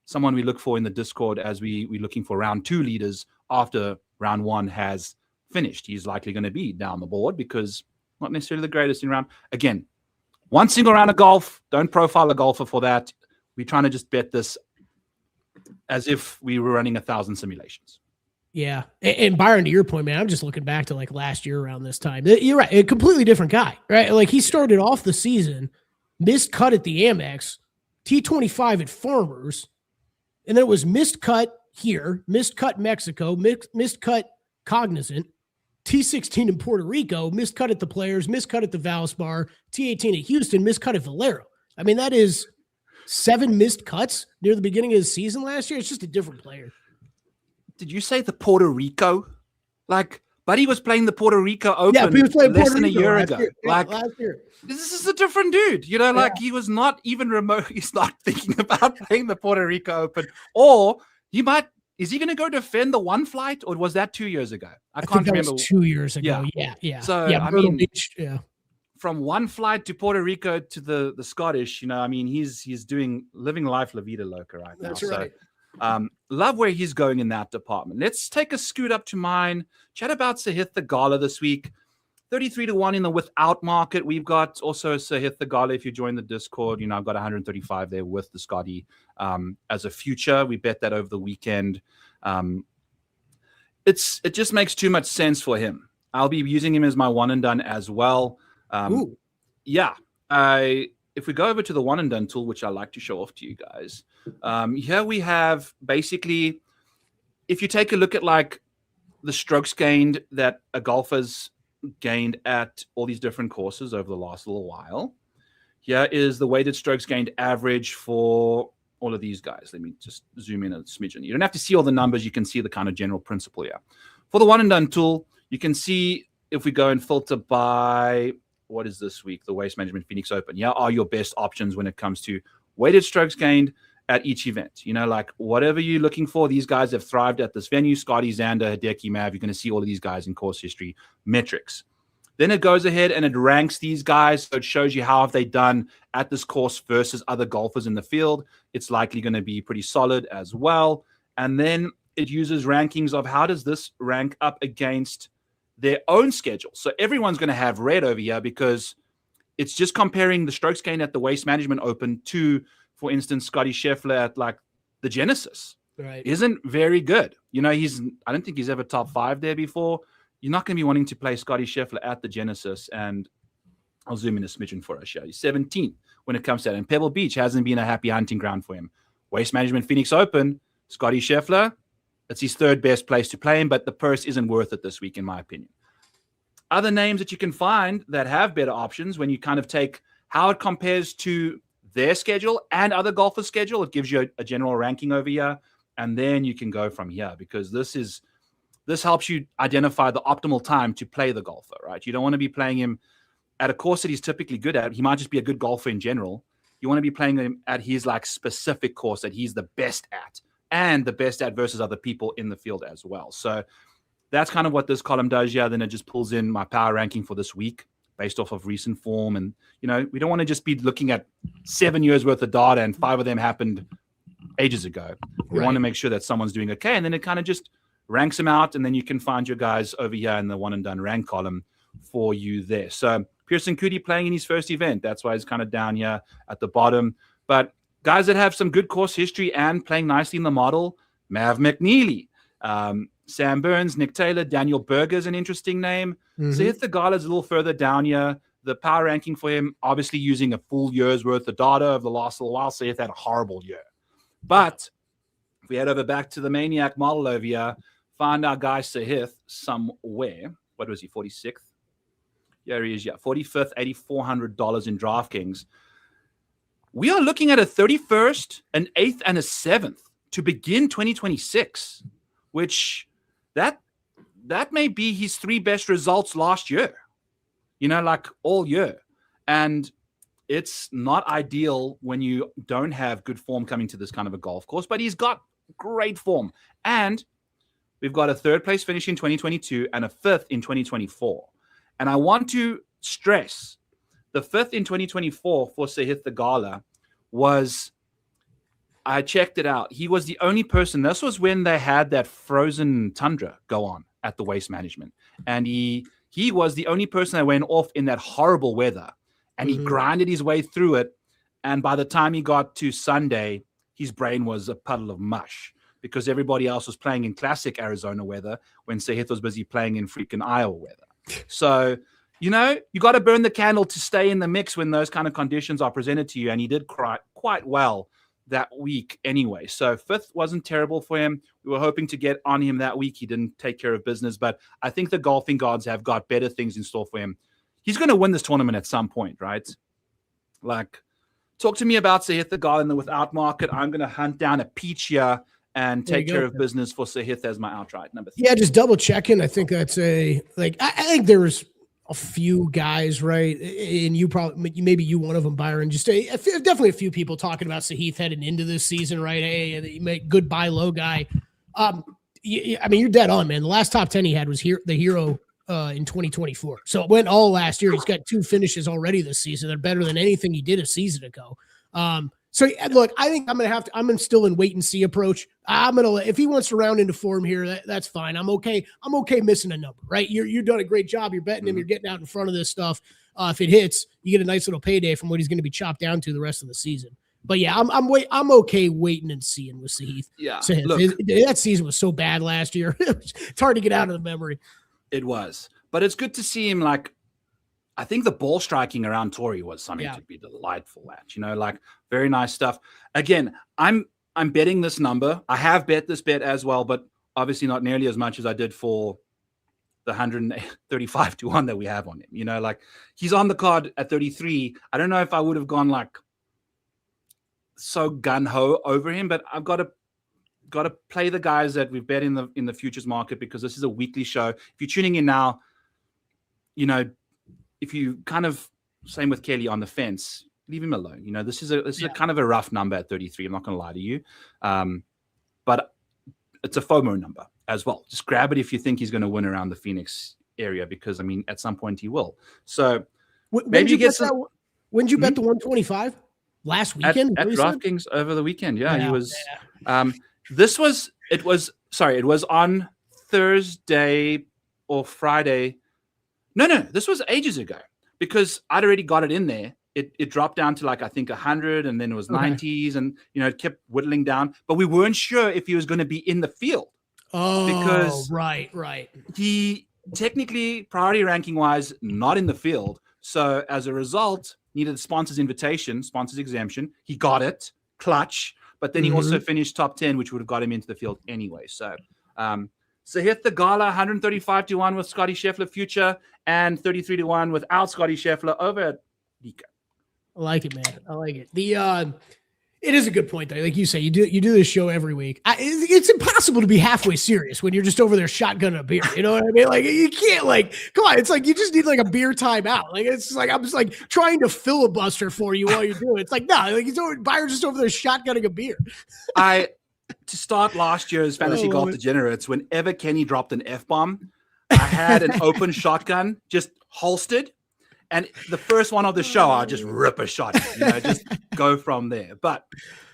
someone we look for in the Discord as we're looking for round 2 leaders after round 1 has finished. He's likely going to be down the board because not necessarily the greatest in round. Again, one single round of golf. Don't profile a golfer for that. We're trying to just bet this as if we were running 1,000 simulations. Yeah. And Byron, to your point, man, I'm just looking back to like last year around this time. You're right. A completely different guy, right? Like he started off the season, missed cut at the Amex, T25 at Farmers, and then it was missed cut here, missed cut Mexico, missed cut Cognizant, T16 in Puerto Rico, missed cut at the Players, missed cut at the Valspar, T18 at Houston, missed cut at Valero. I mean, that is 7 missed cuts near the beginning of the season last year. It's just a different player. Did you say the Puerto Rico? Like, Buddy was playing the Puerto Rico Open he was playing less Puerto than a Rico year last ago. year. Yeah, Like, last year. This is a different dude. You know, like he was not even remote. He's not thinking about playing the Puerto Rico Open. Or he might, is he going to go defend the one flight? Or was that 2 years ago? I can't think remember. That was 2 years ago. Yeah. So, I mean, from one flight to Puerto Rico to the Scottish, you know, I mean, he's living life La Vida Loca right now. That's right. So, love where he's going in that department. Let's take a scoot up to mine. Chat about Sahith Theegala this week. 33-1 in the without market. We've got also Sahith Theegala. If you join the Discord, you know, I've got 135 there with the SCOTTIE as a future. We bet that over the weekend. It just makes too much sense for him. I'll be using him as my one and done as well. Yeah. If we go over to the one and done tool, which I like to show off to you guys, here we have basically, if you take a look at like the strokes gained that a golfer's gained at all these different courses over the last little while, here is the weighted strokes gained average for all of these guys. Let me just zoom in a smidgen. You don't have to see all the numbers. You can see the kind of general principle here. For the one and done tool, you can see if we go and filter by, what is this week? The Waste Management Phoenix Open. Yeah, are your best options when it comes to weighted strokes gained at each event. You know, like whatever you're looking for, these guys have thrived at this venue. SCOTTIE, Xander, Hideki, Mav, you're going to see all of these guys in course history metrics. Then it goes ahead and it ranks these guys. So it shows you how have they done at this course versus other golfers in the field. It's likely going to be pretty solid as well. And then it uses rankings of how does this rank up against their own schedule. So everyone's going to have red over here because it's just comparing the strokes gained at the Waste Management Open to, for instance, Scottie Scheffler at like the Genesis. Right. Isn't very good. You know, I don't think he's ever top 5 there before. You're not going to be wanting to play Scottie Scheffler at the Genesis. And I'll zoom in a smidgen for us. He's 17th when it comes to that. And Pebble Beach hasn't been a happy hunting ground for him. Waste Management Phoenix Open, Scottie Scheffler, it's his 3rd best place to play him, but the purse isn't worth it this week, in my opinion. Other names that you can find that have better options when you kind of take how it compares to their schedule and other golfers' schedule, it gives you a general ranking over here, and then you can go from here because this helps you identify the optimal time to play the golfer, right? You don't want to be playing him at a course that he's typically good at. He might just be a good golfer in general. You want to be playing him at his like specific course that he's the best at and the best at versus other people in the field as well. So that's kind of what this column does. Yeah, then it just pulls in my power ranking for this week based off of recent form. And, you know, we don't want to just be looking at 7 years worth of data and 5 of them happened ages ago. We want to make sure that someone's doing okay. And then it kind of just ranks them out. And then you can find your guys over here in the one and done rank column for you there. So Pearson Coody playing in his first event. That's why he's kind of down here at the bottom. But guys that have some good course history and playing nicely in the model, Mav McNeely, Sam Burns, Nick Taylor, Daniel Berger is an interesting name. Sahith Theegala is a little further down here. The power ranking for him, obviously using a full year's worth of data of the last little while. Sahith had a horrible year. But if we head over back to the Maniac model over here, find our guy Sahith somewhere. What was he, 46th? Here he is, yeah, 45th, $8,400 in DraftKings. We are looking at a 31st, an 8th, and a 7th to begin 2026, which that may be his 3 best results last year, you know, like all year. And it's not ideal when you don't have good form coming to this kind of a golf course, but he's got great form. And we've got a 3rd place finish in 2022 and a 5th in 2024. And I want to stress the 5th in 2024 for Sahith Theegala was, I checked it out. He was the only person. This was when they had that frozen tundra go on at the Waste Management. And he was the only person that went off in that horrible weather. And he grinded his way through it. And by the time he got to Sunday, his brain was a puddle of mush because everybody else was playing in classic Arizona weather when Sahith was busy playing in freaking Iowa weather. So, you know, you got to burn the candle to stay in the mix when those kind of conditions are presented to you. And he did quite well that week anyway. So 5th wasn't terrible for him. We were hoping to get on him that week. He didn't take care of business, but I think the golfing gods have got better things in store for him. He's going to win this tournament at some point, right? Like, talk to me about Sahith Theegala in the without market. I'm going to hunt down a peach here and take care of business for Sahith as my outright number 3. Yeah, just double checking. I think that's I think there was a few guys, right? And you probably, maybe you one of them, Byron. Just definitely a few people talking about Sahith heading into this season, right? Hey, you make good buy low guy. I mean, you're dead on, man. The last top 10 he had was the hero in 2024. So it went all last year. He's got 2 finishes already this season. They're better than anything he did a season ago. So look, I think I'm still in wait and see approach. If he wants to round into form here, that's fine. I'm okay missing a number, right? You've done a great job. You're betting him. You're getting out in front of this stuff. If it hits, you get a nice little payday from what he's going to be chopped down to the rest of the season. But yeah, I'm okay waiting and seeing with Sahith. Yeah, look, that season was so bad last year. It's hard to get out of the memory. It was, but it's good to see him. Like, I think the ball striking around Torrey was something to be delightful at, like very nice stuff. Again, I'm betting this number. I have bet this bet as well, but obviously not nearly as much as I did for the 135 to 1 that we have on him. Like, he's on the card at 33. I don't know if I would have gone like so gun-ho over him, but I've got to play the guys that we've bet in the futures market, because this is a weekly show. If you're tuning in now, if you kind of, same with Kelly, on the fence, leave him alone. This is a kind of a rough number at 33. I'm not going to lie to you. But it's a FOMO number as well. Just grab it if you think he's going to win around the Phoenix area, because, I mean, at some point he will. So maybe you get some. When did you bet the 125? Last weekend? At DraftKings over the weekend. Yeah, he was. It was on Thursday or Friday. No, this was ages ago, because I'd already got it in there. It dropped down to like, I think 100, and then it was 90s, and it kept whittling down. But we weren't sure if he was going to be in the field. Oh, because right. He technically, priority ranking wise, not in the field. So as a result, needed a sponsor's invitation, sponsor's exemption. He got it, clutch. But then he also finished top 10, which would have got him into the field anyway. So, Sahith Theegala, 135 to 1 with Scottie Scheffler future, and 33 to 1 without Scottie Scheffler over at DK. I like it, man. I like it. It is a good point, though. Like you say, you do this show every week. It's impossible to be halfway serious when you're just over there shotgunning a beer. You know what I mean? Like, you can't, like, come on. It's like you just need like a beer timeout. Like, it's like I'm just like trying to filibuster for you while you're doing it. It's like, no, like Byron's just over there shotgunning a beer. To start last year's Fantasy Golf Degenerates, whenever Kenny dropped an F-bomb, I had an open shotgun just holstered. And the first one of the show, I'll just rip a shot, just go from there. But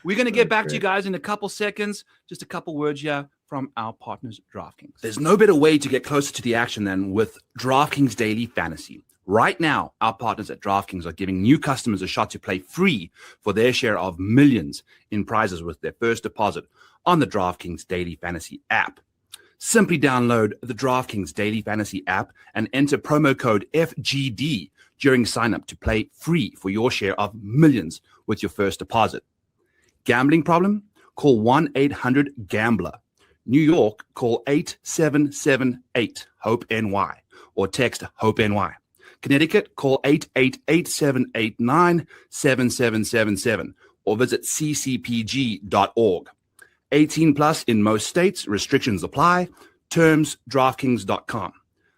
we're going to get back to you guys in a couple seconds. Just a couple words here from our partners, DraftKings. There's no better way to get closer to the action than with DraftKings Daily Fantasy. Right now, our partners at DraftKings are giving new customers a shot to play free for their share of millions in prizes with their first deposit on the DraftKings Daily Fantasy app. Simply download the DraftKings Daily Fantasy app and enter promo code FGD during sign-up to play free for your share of millions with your first deposit. Gambling problem? Call 1-800-GAMBLER. New York, call 8778-HOPE-NY or text HOPE-NY. Connecticut, call 888-789-7777 or visit ccpg.org. 18 plus in most states. Restrictions apply. Terms, DraftKings.com.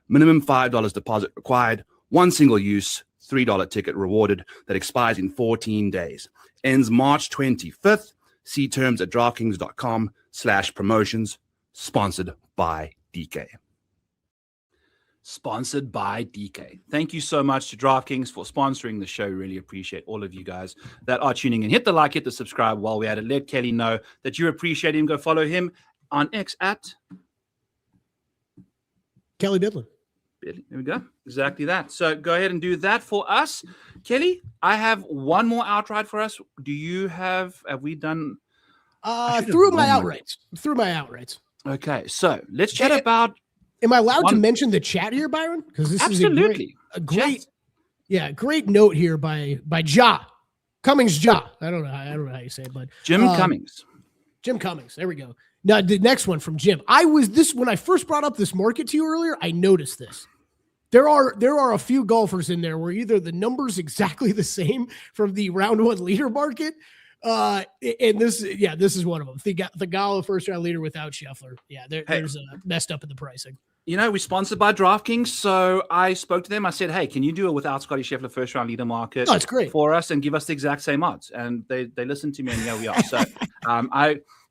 Minimum $5 deposit required. One single use, $3 ticket rewarded that expires in 14 days. Ends March 25th. See terms at DraftKings.com/promotions. Sponsored by DK. Sponsored by DK. Thank you so much to DraftKings for sponsoring the show. Really appreciate all of you guys that are tuning in. Hit the like, hit the subscribe while we're at it. Let Kelly know that you appreciate him. Go follow him on X at Kelly Bidlin. There we go. Exactly that. So go ahead and do that for us. Kelly, I have one more outright for us. Have we done? Through my outrights. Okay. So let's chat about. Am I allowed to mention the chat here, Byron? Because this is a great note here by Ja Cummings Ja. I don't know how you say it, but Jim Cummings. Jim Cummings. There we go. Now the next one from Jim. When I first brought up this market to you earlier, I noticed this. There are a few golfers in there where either the number's exactly the same from the round one leader market. And this is one of them. The Gala first round leader without Scheffler. Yeah, there's messed up in the pricing. We're sponsored by DraftKings, so I spoke to them. I said, "Hey, can you do it without Scottie Scheffler first round leader market? Oh, that's great for us, and give us the exact same odds." And they listened to me, and here we are. So,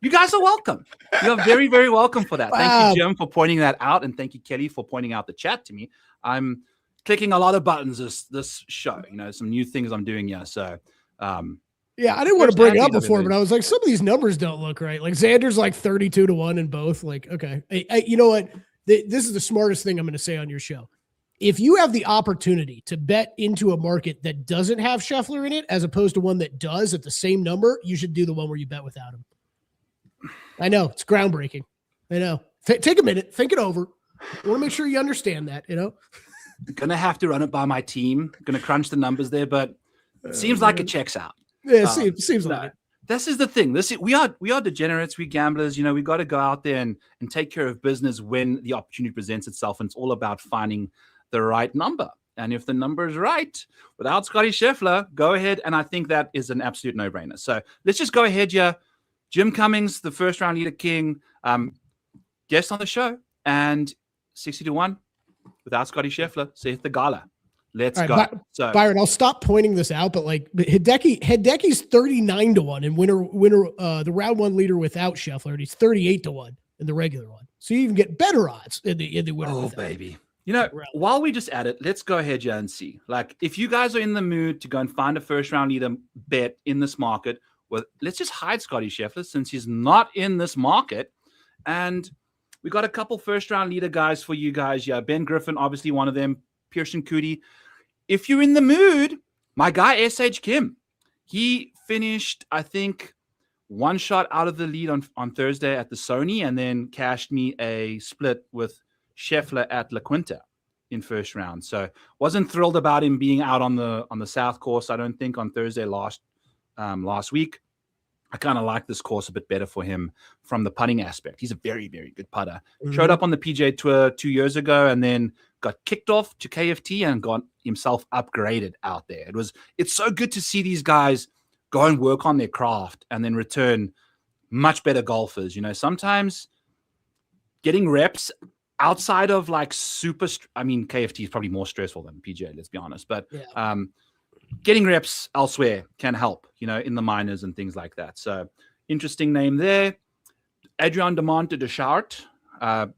you guys are welcome. You are very, very welcome for that. Thank you, Jim, for pointing that out, and thank you, Kelly, for pointing out the chat to me. I'm clicking a lot of buttons this show. Some new things I'm doing here. So, yeah, I didn't want to bring it up before, but I was like, some of these numbers don't look right. Like Xander's like 32-1 in both. Like, okay, you know what? This is the smartest thing I'm going to say on your show. If you have the opportunity to bet into a market that doesn't have Scheffler in it, as opposed to one that does at the same number, you should do the one where you bet without him. I know it's groundbreaking. I know. Take a minute, think it over. I want to make sure you understand that. Gonna have to run it by my team. Gonna crunch the numbers there, but it seems like it checks out. Yeah, it seems like it. This is the thing. We are degenerates. We gamblers. We got to go out there and take care of business when the opportunity presents itself. And it's all about finding the right number. And if the number is right, without Scottie Scheffler, go ahead. And I think that is an absolute no-brainer. So let's just go ahead here. Jim Cummings, the first round leader king, guest on the show, and 60-1 without Scottie Scheffler. See at the Gala. Let's go. So Byron, I'll stop pointing this out, but like Hideki's 39-1 and winner the round one leader without Scheffler, and he's 38-1 in the regular one. So you even get better odds in the winner. Oh, baby. While we just at it, let's go ahead here and see. Like, if you guys are in the mood to go and find a first round leader bet in this market, well, let's just hide Scottie Scheffler since he's not in this market. And we got a couple first round leader guys for you guys. Yeah, Ben Griffin, obviously one of them. Pearson Cootie. If you're in the mood, my guy S.H. Kim, he finished, I think, one shot out of the lead on Thursday at the Sony, and then cashed me a split with Scheffler at La Quinta in first round. So wasn't thrilled about him being out on the South course, I don't think, on Thursday last week. I kind of like this course a bit better for him from the putting aspect. He's a very, very good putter. Mm-hmm. Showed up on the PGA Tour 2 years ago and then got kicked off to KFT and got himself upgraded out there. It's so good to see these guys go and work on their craft and then return much better golfers. Sometimes getting reps outside of like KFT is probably more stressful than PGA, let's be honest. But getting reps elsewhere can help, in the minors and things like that. So interesting name there. Adrian Demonte Deschart,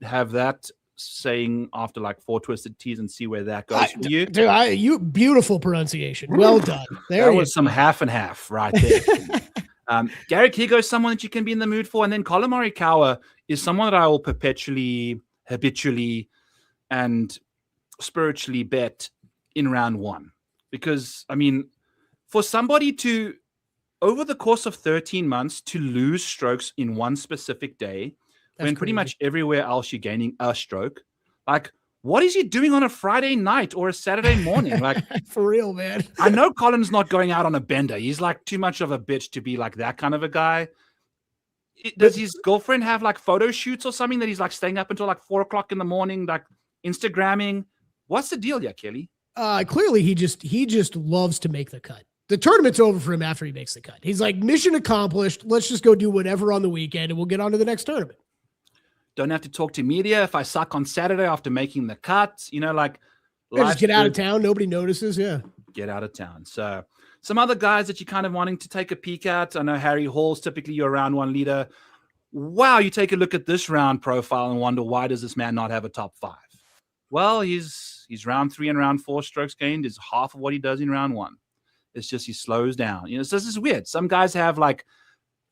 have that saying after like 4 twisted T's and see where that goes for you. Dude, you beautiful pronunciation. Well done. There was some half and half right there. Garrick Higo is someone that you can be in the mood for. And then Colin Morikawa is someone that I will perpetually, habitually, and spiritually bet in round one. Because, for somebody to, over the course of 13 months, to lose strokes in one specific day, when pretty much everywhere else you're gaining a stroke, like, what is he doing on a Friday night or a Saturday morning? Like, for real, man. I know Colin's not going out on a bender. He's like too much of a bitch to be like that kind of a guy. Does his girlfriend have like photo shoots or something that he's like staying up until like 4 o'clock in the morning, like Instagramming? What's the deal, yeah, Kelly? Clearly he just loves to make the cut. The tournament's over for him after he makes the cut. He's like, mission accomplished. Let's just go do whatever on the weekend and we'll get on to the next tournament. Don't have to talk to media if I suck on Saturday after making the cut. Just get out of town. Nobody notices. Yeah. Get out of town. So some other guys that you're kind of wanting to take a peek at. I know Harry Hall's typically your round one leader. Wow. You take a look at this round profile and wonder, why does this man not have a top 5? Well, he's round 3 and round 4 strokes gained is half of what he does in round 1. It's just he slows down. So this is weird. Some guys have like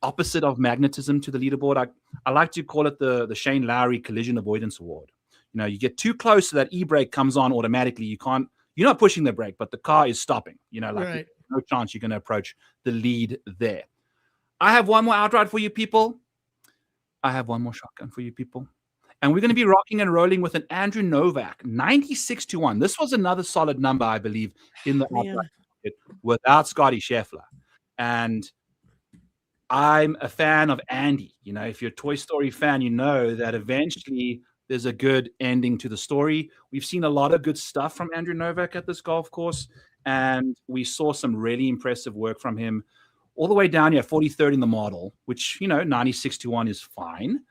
opposite of magnetism to the leaderboard. I like to call it the Shane Lowry Collision Avoidance Award. You get too close so that e-brake comes on automatically. You're not pushing the brake, but the car is stopping. Right. No chance you're going to approach the lead there. I have one more outright for you people. I have one more shotgun for you people. And we're going to be rocking and rolling with an Andrew Novak, 96-1. This was another solid number, I believe, in the outright market without Scottie Scheffler. And I'm a fan of Andy. You know, if you're a Toy Story fan, you know that eventually there's a good ending to the story. We've seen a lot of good stuff from Andrew Novak at this golf course, and we saw some really impressive work from him all the way down here, 43rd in the model, which, you know, 96-1 is fine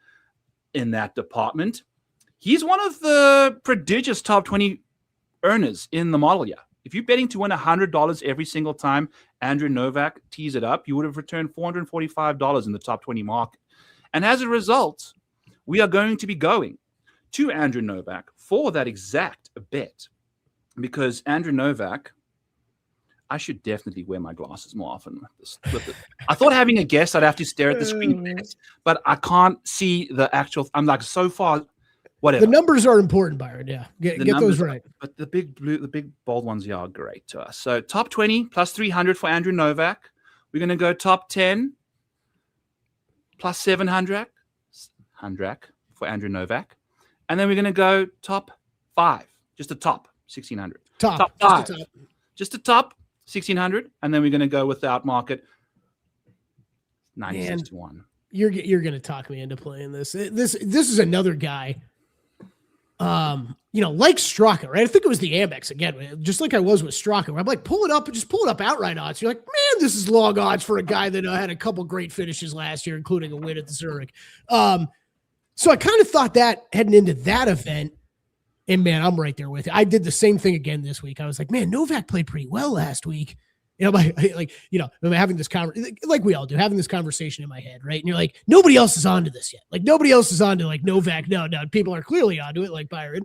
in that department. He's one of the prodigious top 20 earners in the model year. If you're betting to win $100 every single time Andrew Novak tees it up, you would have returned $445 in the top 20 market. And as a result, we are going to be going to Andrew Novak for that exact bet, because Andrew Novak, I should definitely wear my glasses more often with this. I thought having a guest, I'd have to stare at the screen, but I can't see the actual. I'm like, so far, whatever. The numbers are important, Byron. Yeah, get those right. But the big bold ones are great to us. So top 20 plus 300 for Andrew Novak. We're going to go top 10 plus 700 for Andrew Novak. And then we're going to go top 5, just a top 1,600. Top 5. Just a top 1,600. And then we're going to go without market 96-1. You're going to talk me into playing this. This is another guy, you know, like Straka, right? I think it was the Amex again, just like I was with Straka, where I'm like, pull it up outright odds. You're like, man, this is long odds for a guy that had a couple great finishes last year, including a win at the Zurich. So I kind of thought that heading into that event, and man, I'm right there with you. I did the same thing again this week. I was like, man, Novak played pretty well last week. You know, I'm having this conversation, like we all do, having this conversation in my head, right? And you're like, nobody else is onto this yet. Like nobody else is onto like Novak. No, people are clearly onto it, like Byron,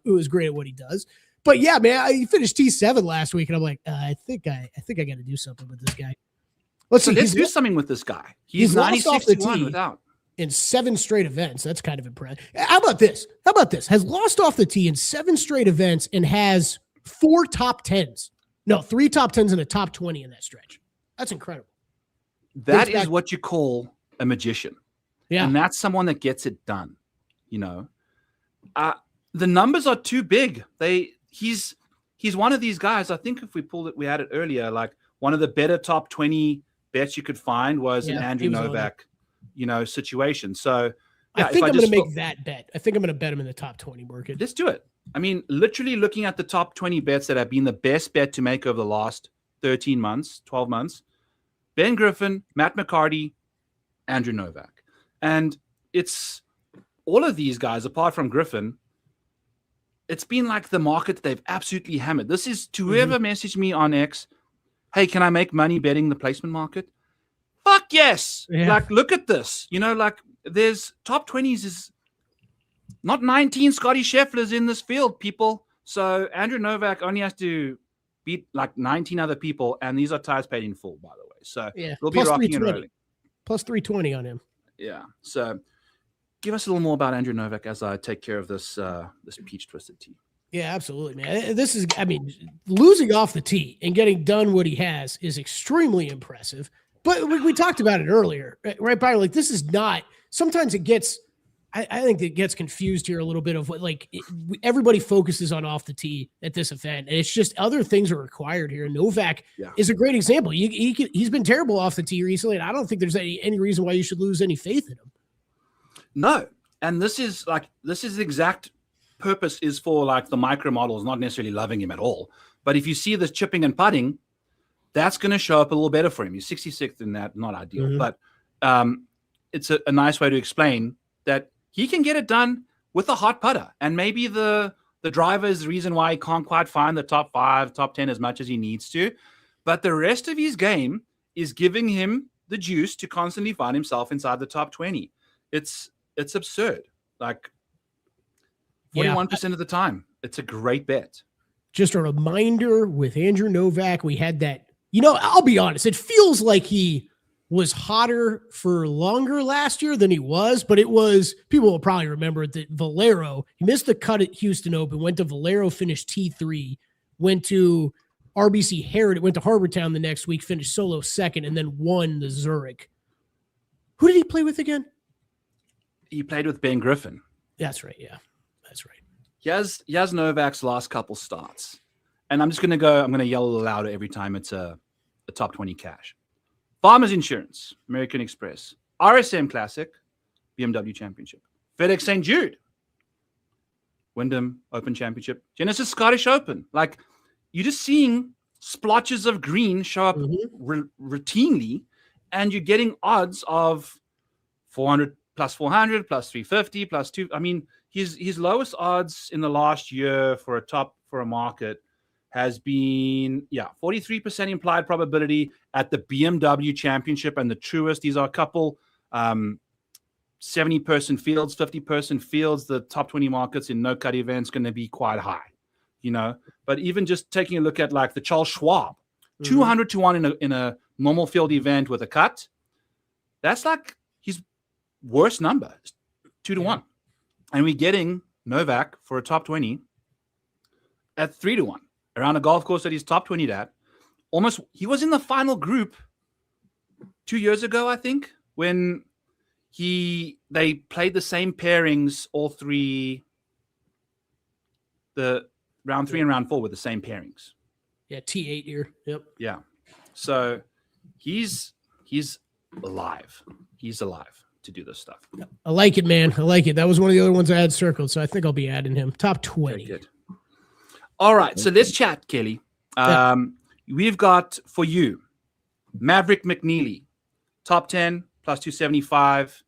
who is great at what he does. But yeah, man, he finished T7 last week, and I'm like, I think I got to do something with this guy. Let's do something with this guy. He's 96-1 without. In 7 straight events. That's kind of impressive. How about this? Has lost off the tee in 7 straight events and has 4 top 10s. No, 3 top 10s and a top 20 in that stretch. That's incredible. That is what you call a magician. Yeah. And that's someone that gets it done. You know, the numbers are too big. He's one of these guys. I think if we pulled it, we had it earlier, like one of the better top 20 bets you could find was an Andrew Novak, situation. So yeah, I think I'm going to make that bet. I think I'm going to bet him in the top 20 market. Let's do it. I mean, literally looking at the top 20 bets that have been the best bet to make over the last 13 months, 12 months, Ben Griffin, Matt McCarty, Andrew Novak. And it's all of these guys, apart from Griffin, it's been like the market they've absolutely hammered. This is to whoever messaged me on X, hey, can I make money betting the placement market? Fuck yes. Yeah. Like, look at this. Like there's top 20s is not 19 Scottie Schefflers in this field, people. So Andrew Novak only has to beat like 19 other people, and these are ties paid in full, by the way. So we'll be rocking and rolling. Plus 320 on him. Yeah. So give us a little more about Andrew Novak as I take care of this peach twisted tea. Yeah, absolutely, man. Losing off the tee and getting done what he has is extremely impressive. But we talked about it earlier, right, Byron? Like, this is not – sometimes it gets – I think it gets confused here a little bit of what, like, everybody focuses on off the tee at this event, and it's just other things are required here. Novak is a great example. He's been terrible off the tee recently, and I don't think there's any reason why you should lose any faith in him. No, and this is the exact purpose is for, like, the micro models not necessarily loving him at all. But if you see this chipping and putting, that's going to show up a little better for him. He's 66th in that, not ideal, but it's a nice way to explain that he can get it done with a hot putter. And maybe the driver is the reason why he can't quite find the top 5, top 10 as much as he needs to. But the rest of his game is giving him the juice to constantly find himself inside the top 20. It's absurd. Like 41% of the time. It's a great bet. Just a reminder with Andrew Novak, we had that. I'll be honest. It feels like he was hotter for longer last year than he was, but people will probably remember that Valero, he missed the cut at Houston Open, went to Valero, finished T3, went to RBC Heritage, went to Harbortown the next week, finished solo second, and then won the Zurich. Who did he play with again? He played with Ben Griffin. That's right. Yeah, that's right. Yaz Novak's last couple starts. And I'm going to yell a little louder every time it's a top 20 cash. Farmers Insurance, American Express, RSM Classic, BMW Championship, FedEx St. Jude, Wyndham Open Championship, Genesis Scottish Open. Like, you're just seeing splotches of green show up routinely, and you're getting odds of 400 plus 400 plus 350 plus 2. I mean, his lowest odds in the last year for a market has been 43% implied probability at the BMW Championship and the Truest. These are a couple 70-person fields, 50-person fields. The top 20 markets in no-cut events going to be quite high, But even just taking a look at like the Charles Schwab, 200 to 1 in a normal field event with a cut, that's like his worst number, 2 to 1. And we're getting Novak for a top 20 at 3 to 1 around a golf course that he's top 20 at. Almost, he was in the final group 2 years ago, I think, when they played the same pairings, all three, the round 3 and round 4 with the same pairings. Yeah, T8 here. Yep. Yeah. So he's alive. He's alive to do this stuff. I like it, man. I like it. That was one of the other ones I had circled, so I think I'll be adding him. Top 20. Very good. All right, so let's chat, Kelly. We've got for you Maverick McNeely, top 10 plus 275.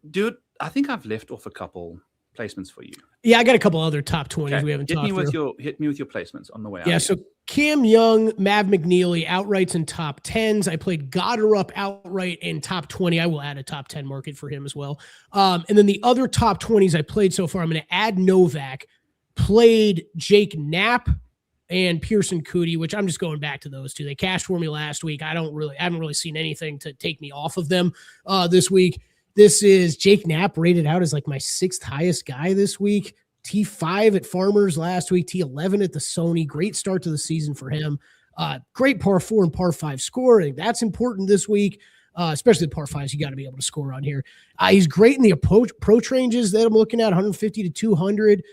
Dude, I think I've left off a couple placements for you. Yeah, I got a couple other top 20s we haven't talked through. Hit me with your placements on the way out. Yeah, so Cam Young, Mav McNeely, outrights in top 10s. I played Goddard outright in top 20. I will add a top 10 market for him as well. And then the other top 20s I played so far, I'm going to add Novak, played Jake Knapp and Pearson Cootie, which I'm just going back to those two. They cashed for me last week. I haven't really seen anything to take me off of them this week. This is Jake Knapp rated out as like my 6th highest guy this week. T5 at Farmers last week, T11 at the Sony. Great start to the season for him. Great par 4 and par 5 score. I think that's important this week, especially the par 5s. You got to be able to score on here. He's great in the approach ranges that I'm looking at, 150 to 200.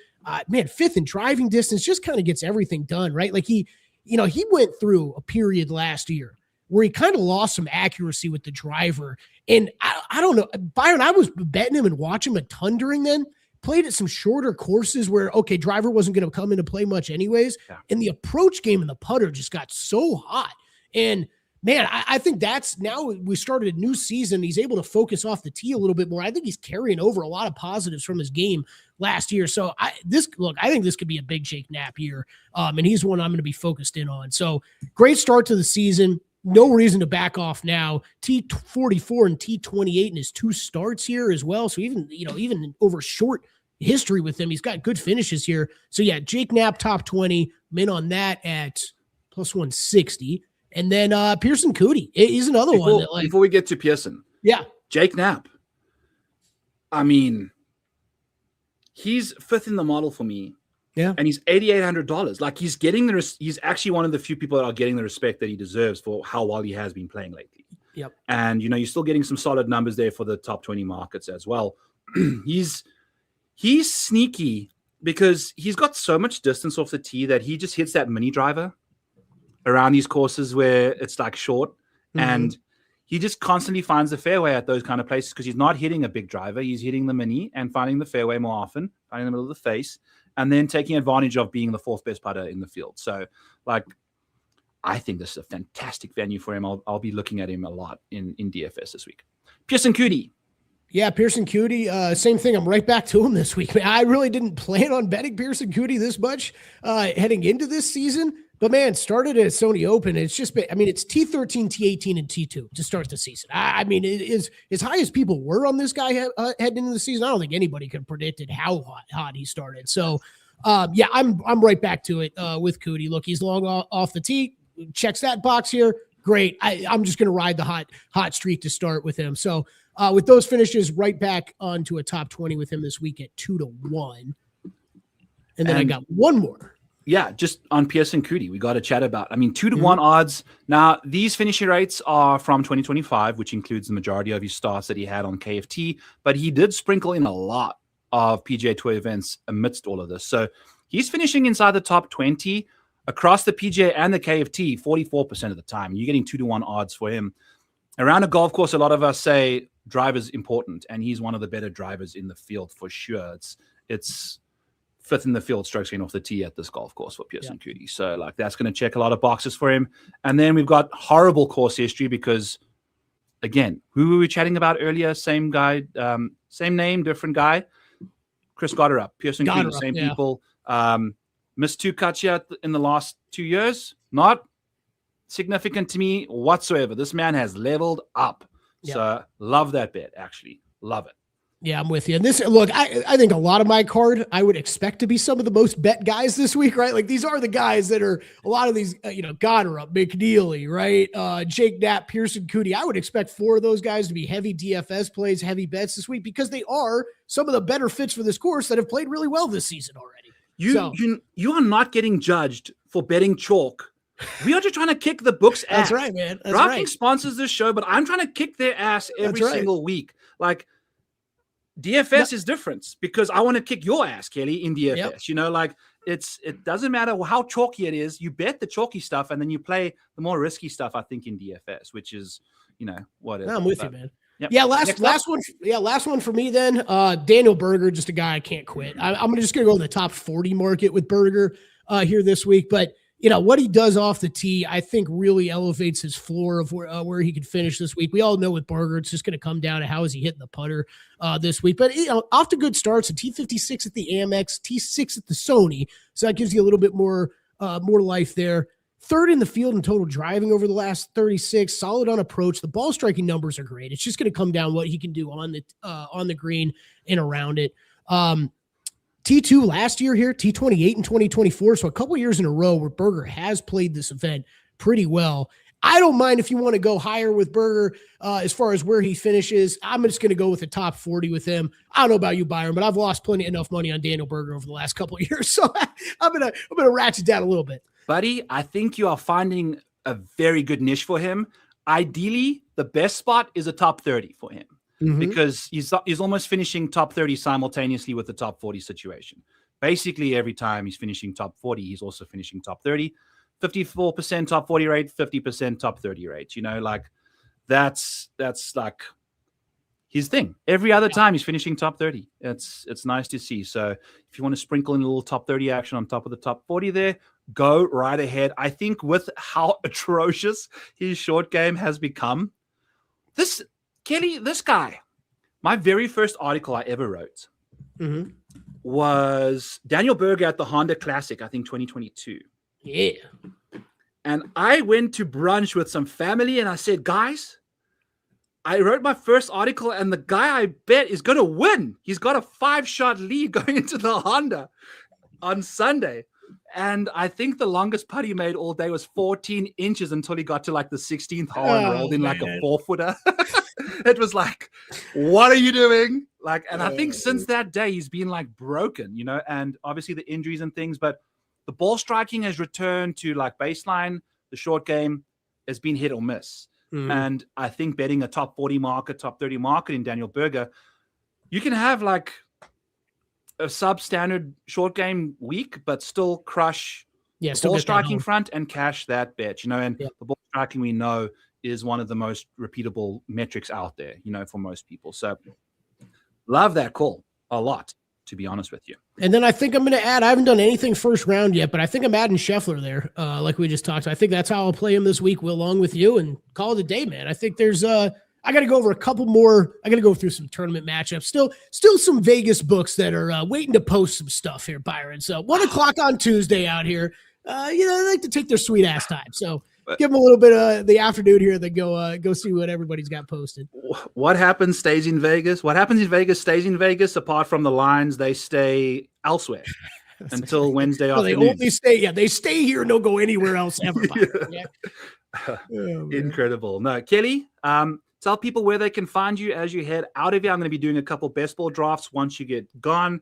Man, 5th in driving distance, just kind of gets everything done, right? Like he went through a period last year where he kind of lost some accuracy with the driver. And I don't know, Byron, I was betting him and watching him a ton during then. Played at some shorter courses where, driver wasn't going to come into play much anyways. Yeah. And the approach game and the putter just got so hot. And man, I think that's now we started a new season. He's able to focus off the tee a little bit more. I think he's carrying over a lot of positives from his game last year. So I think this could be a big Jake Knapp year. And he's one I'm going to be focused in on. So great start to the season. No reason to back off now. T44 and T28 in his 2 starts here as well. So even over short history with him, he's got good finishes here. So yeah, Jake Knapp, top 20, min on that at plus 160. And then Pearson Cootie is another one. Before we get to Pearson. Yeah. Jake Knapp. I mean, he's 5th in the model for me. Yeah. And he's $8,800. Like he's actually one of the few people that are getting the respect that he deserves for how well he has been playing lately. Yep. And, you're still getting some solid numbers there for the top 20 markets as well. He's sneaky because he's got so much distance off the tee that he just hits that mini driver around these courses where it's like short. And he just constantly finds the fairway at those kind of places because he's not hitting a big driver. He's hitting the mini and finding the fairway more often, finding the middle of the face, and then taking advantage of being the 4th best putter in the field. So, I think this is a fantastic venue for him. I'll be looking at him a lot in DFS this week. Pearson Cootie. Yeah, Pearson Cootie, same thing. I'm right back to him this week. I really didn't plan on betting Pearson Cootie this much heading into this season. But, man, started at Sony Open. It's just been, it's T13, T18, and T2 to start the season. It is as high as people were on this guy heading into the season. I don't think anybody could have predicted how hot he started. So, I'm right back to it with Cootie. Look, he's long off the tee. Checks that box here. Great. I'm just going to ride the hot streak to start with him. So, with those finishes, right back onto a top 20 with him this week at 2 to 1. And then I got one more. Yeah, just on Pearson Cootie, we got to chat about. 2 to 1 odds. Now, these finishing rates are from 2025, which includes the majority of his starts that he had on KFT, but he did sprinkle in a lot of PGA Tour events amidst all of this. So he's finishing inside the top 20 across the PGA and the KFT 44% of the time. You're getting 2 to 1 odds for him. around a golf course, a lot of us say driver's important, and he's one of the better drivers in the field for sure. It's fifth in the field strokes gained off the tee at this golf course for Pearson Coody. So like that's going to check a lot of boxes for him. And then we've got horrible course history because, again, who were we chatting about earlier? Same guy, same name, different guy. Chris Gotterup, Pearson Coody, same people. Missed 2 cuts here in the last 2 years. Not significant to me whatsoever. This man has leveled up. So love that bet, actually. Love it. Yeah, I'm with you. And this, look, I think a lot of my card, I would expect to be some of the most bet guys this week, right? Like these are the guys that are a lot of these, Gotterup, McNeely, right? Jake Knapp, Pearson Coody. I would expect 4 of those guys to be heavy DFS plays, heavy bets this week because they are some of the better fits for this course that have played really well this season already. You are not getting judged for betting chalk. We are just trying to kick the book's ass. That's right, man. That's DraftKings right. sponsors this show, but I'm trying to kick their ass every single week. Like DFS is different because I want to kick your ass, Kelly, in DFS. Like it doesn't matter how chalky it is. You bet the chalky stuff and then you play the more risky stuff, I think, in DFS, which is, whatever. I'm with you, man. Yep. Yeah, last one for me then. Daniel Berger, just a guy I can't quit. I'm just going to go in the top 40 market with Berger here this week. But, what he does off the tee, I think really elevates his floor of where he could finish this week. We all know with Berger, it's just going to come down to how is he hitting the putter this week. But, off to good starts, a T56 at the Amex, T6 at the Sony. So that gives you a little bit more life there. Third in the field in total driving over the last 36, solid on approach. The ball striking numbers are great. It's just going to come down what he can do on the green and around it. T2 last year here, T28 in 2024. So a couple years in a row where Berger has played this event pretty well. I don't mind if you want to go higher with Berger as far as where he finishes. I'm just going to go with the top 40 with him. I don't know about you, Byron, but I've lost enough money on Daniel Berger over the last couple of years. So I'm gonna ratchet down a little bit. Buddy, I think you are finding a very good niche for him. Ideally, the best spot is a top 30 for him because he's almost finishing top 30 simultaneously with the top 40 situation. Basically, every time he's finishing top 40, he's also finishing top 30. 54% top 40 rate, 50% top 30 rate. Like that's like his thing. Every other time he's finishing top 30. It's nice to see. So if you want to sprinkle in a little top 30 action on top of the top 40 there, go right ahead. I think with how atrocious his short game has become, this guy, my very first article I ever wrote was Daniel Berger at the Honda Classic, I think 2022. Yeah. And I went to brunch with some family and I said, guys, I wrote my first article and the guy I bet is going to win. He's got a 5-shot lead going into the Honda on Sunday. And I think the longest putt he made all day was 14 inches until he got to like the 16th hole and rolled in like a 4-footer. It was like, what are you doing? Like, and I think since that day he's been like broken, and obviously the injuries and things, but the ball striking has returned to like baseline. The short game has been hit or miss. And I think betting a top 40 market, top 30 market in Daniel Berger, you can have like a substandard short game week, but still crush the ball striking front and cash that bet, and the ball striking we know is one of the most repeatable metrics out there, for most people. So love that call a lot, to be honest with you. And then I think I'm going to add, I haven't done anything first round yet, but I think I'm adding Scheffler there. Like we just talked. I think that's how I'll play him this week, along with you, and call it a day, man. I think there's I got to go over a couple more. I got to go through some tournament matchups. Still some Vegas books that are waiting to post some stuff here, Byron. So 1:00 on Tuesday out here. They like to take their sweet ass time. So give them a little bit of the afternoon here. Then go see what everybody's got posted. What happens stays in Vegas. What happens in Vegas stays in Vegas. Apart from the lines, they stay elsewhere until Wednesday afternoon. They only stay. They stay here and don't go anywhere else ever. Incredible. No, Kelly. Tell people where they can find you as you head out of here. I'm going to be doing a couple best ball drafts once you get gone.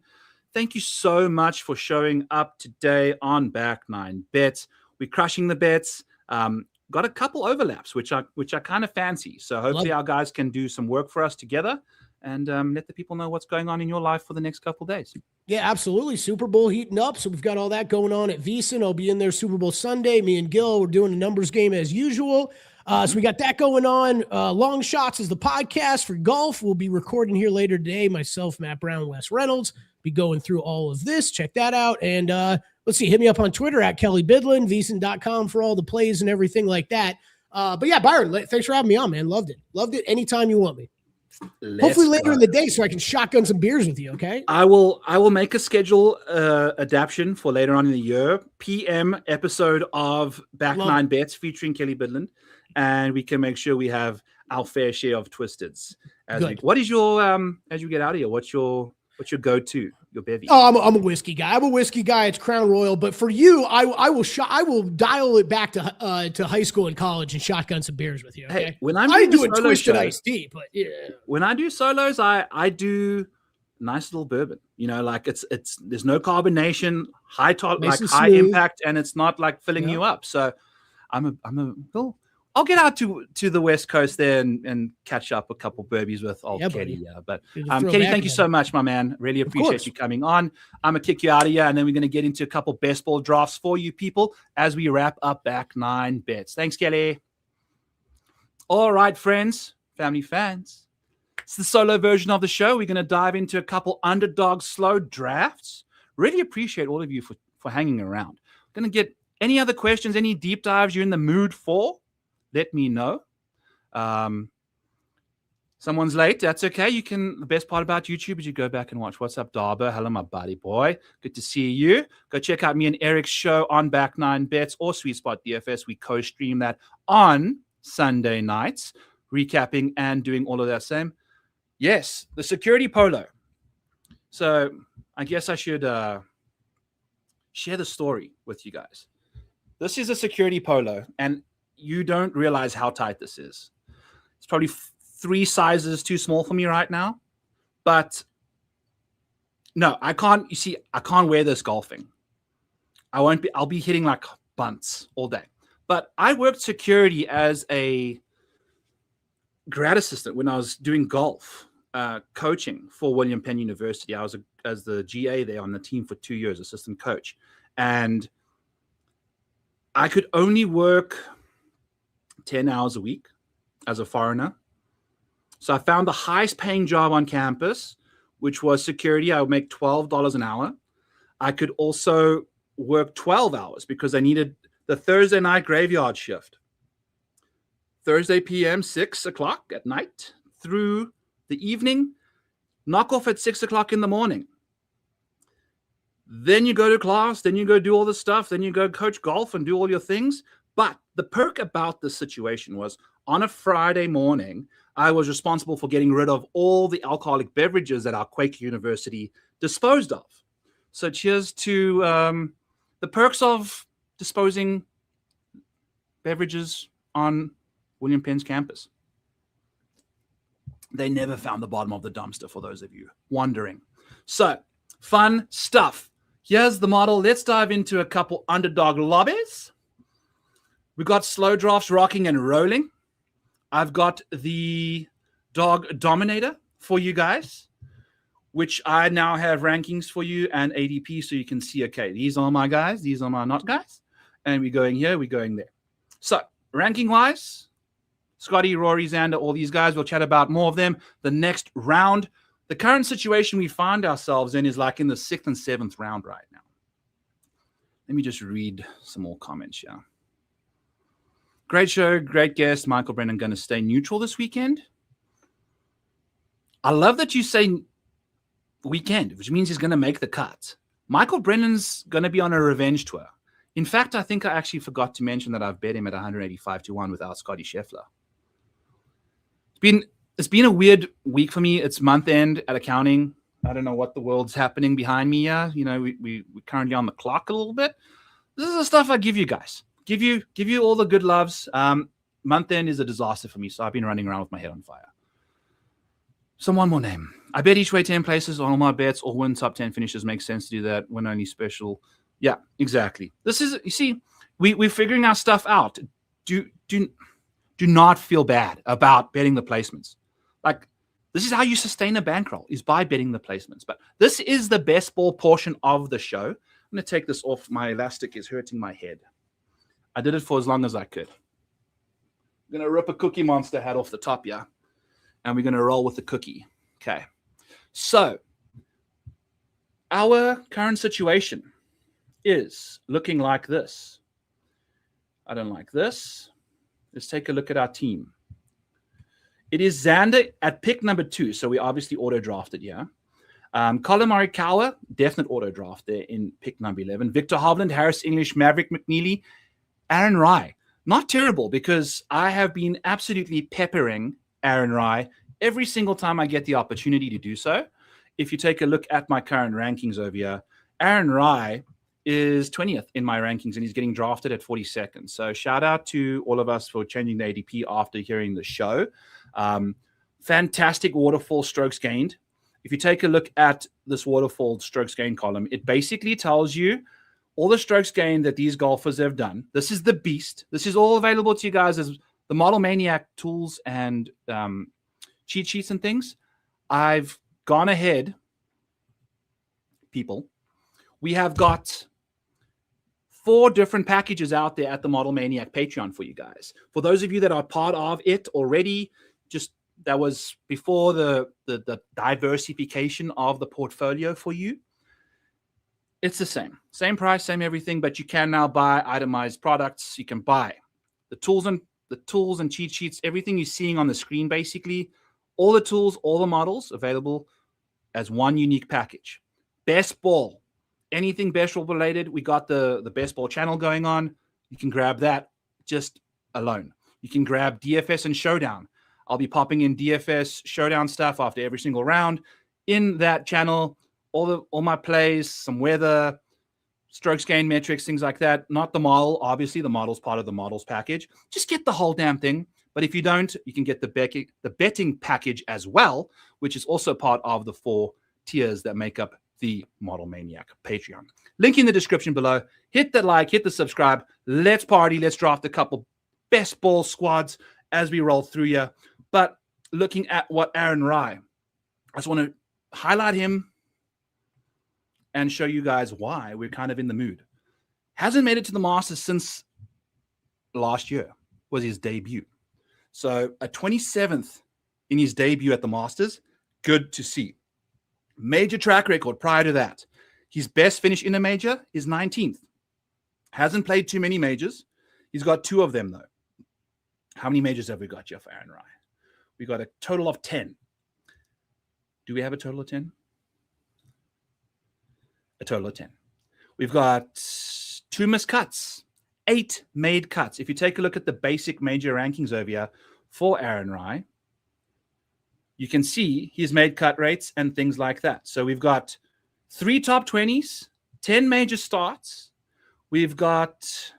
Thank you so much for showing up today on Back Nine Bets. We're crushing the bets. Got a couple overlaps, which I kind of fancy. So hopefully our guys can do some work for us together and let the people know what's going on in your life for the next couple of days. Yeah, absolutely. Super Bowl heating up. So we've got all that going on at VEASAN. I'll be in there Super Bowl Sunday. Me and Gil, we're doing a numbers game as usual. So we got that going on. Long Shots is the podcast for golf. We'll be recording here later today. Myself, Matt Brown, Wes Reynolds, be going through all of this. Check that out. And let's see, hit me up on Twitter at Kelly Bidlin, VSiN.com for all the plays and everything like that. But yeah, Byron, thanks for having me on, man. Loved it. Anytime you want me. Hopefully later in the day so I can shotgun some beers with you, okay? I will make a schedule adaptation for later on in the year. PM episode of Back Nine Bets featuring Kelly Bidlin, and we can make sure we have our fair share of twisteds. What is your as you get out of here? What's your go-to, your bevy? Oh, I'm a whiskey guy. It's Crown Royal. But for you, I will dial it back to high school and college and shotgun some beers with you. Okay? Hey, when I'm doing twisted iced tea, but yeah. When I do solos, I do nice little bourbon. You know, like it's there's no carbonation, high high impact, and it's not like filling you up. So I'll get out to the West Coast there and catch up a couple burbies with old Kelly. But Kelly, thank you so much, my man. Really appreciate you coming on. I'm going to kick you out of here, and then we're going to get into a couple best ball drafts for you people as we wrap up Back Nine Bets. Thanks, Kelly. All right, friends, family fans. It's the solo version of the show. We're going to dive into a couple underdog slow drafts. Really appreciate all of you for hanging around. Going to get any other questions, any deep dives you're in the mood for. Let me know. Someone's late. That's okay. The best part about YouTube is you go back and watch. What's up, Darber? Hello, my buddy boy. Good to see you. Go check out me and Eric's show on Back Nine Bets or Sweet Spot DFS. We co-stream that on Sunday nights, recapping and doing all of that same. Yes, the security polo. So I guess I should share the story with you guys. This is a security polo, and you don't realize how tight this is. It's probably 3 sizes too small for me right now. But no, I can't. You see, I can't wear this golfing. I'll be hitting like bunts all day. But I worked security as a grad assistant when I was doing golf coaching for William Penn University. I was as the GA there on the team for 2 years, assistant coach. And I could only work 10 hours a week as a foreigner. So I found the highest paying job on campus, which was security. I would make $12 an hour. I could also work 12 hours because I needed the Thursday night graveyard shift. Thursday PM, 6 o'clock at night through the evening, knock off at 6 o'clock in the morning. Then you go to class, then you go do all this stuff, then you go coach golf and do all your things. But the perk about this situation was on a Friday morning, I was responsible for getting rid of all the alcoholic beverages that our Quaker University disposed of. So cheers to the perks of disposing beverages on William Penn's campus. They never found the bottom of the dumpster, for those of you wondering. So, fun stuff. Here's the model. Let's dive into a couple underdog lobbies. We've got slow drafts rocking and rolling. I've got the Dog Dominator for you guys, which I now have rankings for you and ADP so you can see, okay, these are my guys, these are my not guys. And we're going here, we're going there. So, ranking-wise, Scottie, Rory, Xander, all these guys, we'll chat about more of them the next round. The current situation we find ourselves in is like in the 6th and 7th round right now. Let me just read some more comments here. Great show, great guest. Michael Brennan going to stay neutral this weekend. I love that you say weekend, which means he's going to make the cut. Michael Brennan's going to be on a revenge tour. In fact, I think I actually forgot to mention that I've bet him at 185-1 without Scottie Scheffler. It's been a weird week for me. It's month end at accounting. I don't know what the world's happening behind me here. You know, we're currently on the clock a little bit. This is the stuff I give you guys. Give you all the good loves. Month end is a disaster for me, so I've been running around with my head on fire. So one more name. I bet each way 10 places on all my bets or win top 10 finishes. Makes sense to do that. Win only special. Yeah, exactly. This is, you see, we're figuring our stuff out. Do not feel bad about betting the placements. Like, this is how you sustain a bankroll, is by betting the placements. But this is the best ball portion of the show. I'm going to take this off. My elastic is hurting my head. I did it for as long as I could. going to rip a Cookie Monster hat off the top here, and we're going to roll with the cookie. Okay. So our current situation is looking like this. I don't like this. Let's take a look at our team. It is Xander at pick number 2. So we obviously auto-drafted, yeah. Colin Morikawa, definite auto-draft there in pick number 11. Victor Hovland, Harris English, Maverick McNeely, Aaron Rai. Not terrible, because I have been absolutely peppering Aaron Rai every single time I get the opportunity to do so. If you take a look at my current rankings over here, Aaron Rai is 20th in my rankings, and he's getting drafted at 42nd. So shout out to all of us for changing the ADP after hearing the show. Fantastic waterfall strokes gained. If you take a look at this waterfall strokes gained column, it basically tells you all the strokes gained that these golfers have done. This is the beast. This is all available to you guys as the Model Maniac tools and cheat sheets and things. I've gone ahead, people. We have got 4 different packages out there at the Model Maniac Patreon for you guys. For those of you that are part of it already, just that was before the diversification of the portfolio for you. It's the same price, same everything, but you can now buy itemized products. You can buy the tools and cheat sheets, everything you're seeing on the screen, basically, all the tools, all the models available as one unique package. Best ball, anything best ball related. We got the best ball channel going on. You can grab that just alone. You can grab DFS and Showdown. I'll be popping in DFS Showdown stuff after every single round in that channel. All my plays, some weather, strokes gain metrics, things like that. Not the model. Obviously, the model's part of the models package. Just get the whole damn thing. But if you don't, you can get the betting package as well, which is also part of the 4 tiers that make up the Model Maniac Patreon. Link in the description below. Hit the like, hit the subscribe. Let's party. Let's draft a couple best ball squads as we roll through here. But looking at what Aaron Rai, I just want to highlight him and show you guys why we're kind of in the mood. Hasn't made it to the Masters since last year, was his debut. So a 27th in his debut at the Masters, good to see. Major track record prior to that. His best finish in a major is 19th. Hasn't played too many majors. He's got 2 of them, though. How many majors have we got here for Aaron Rai? We got a total of 10. Do we have a total of 10? A total of 10. We've got 2 missed cuts, 8 made cuts. If you take a look at the basic major rankings over here for Aaron Rai, you can see his made cut rates and things like that. So we've got 3 top 20s, 10 major starts. We've got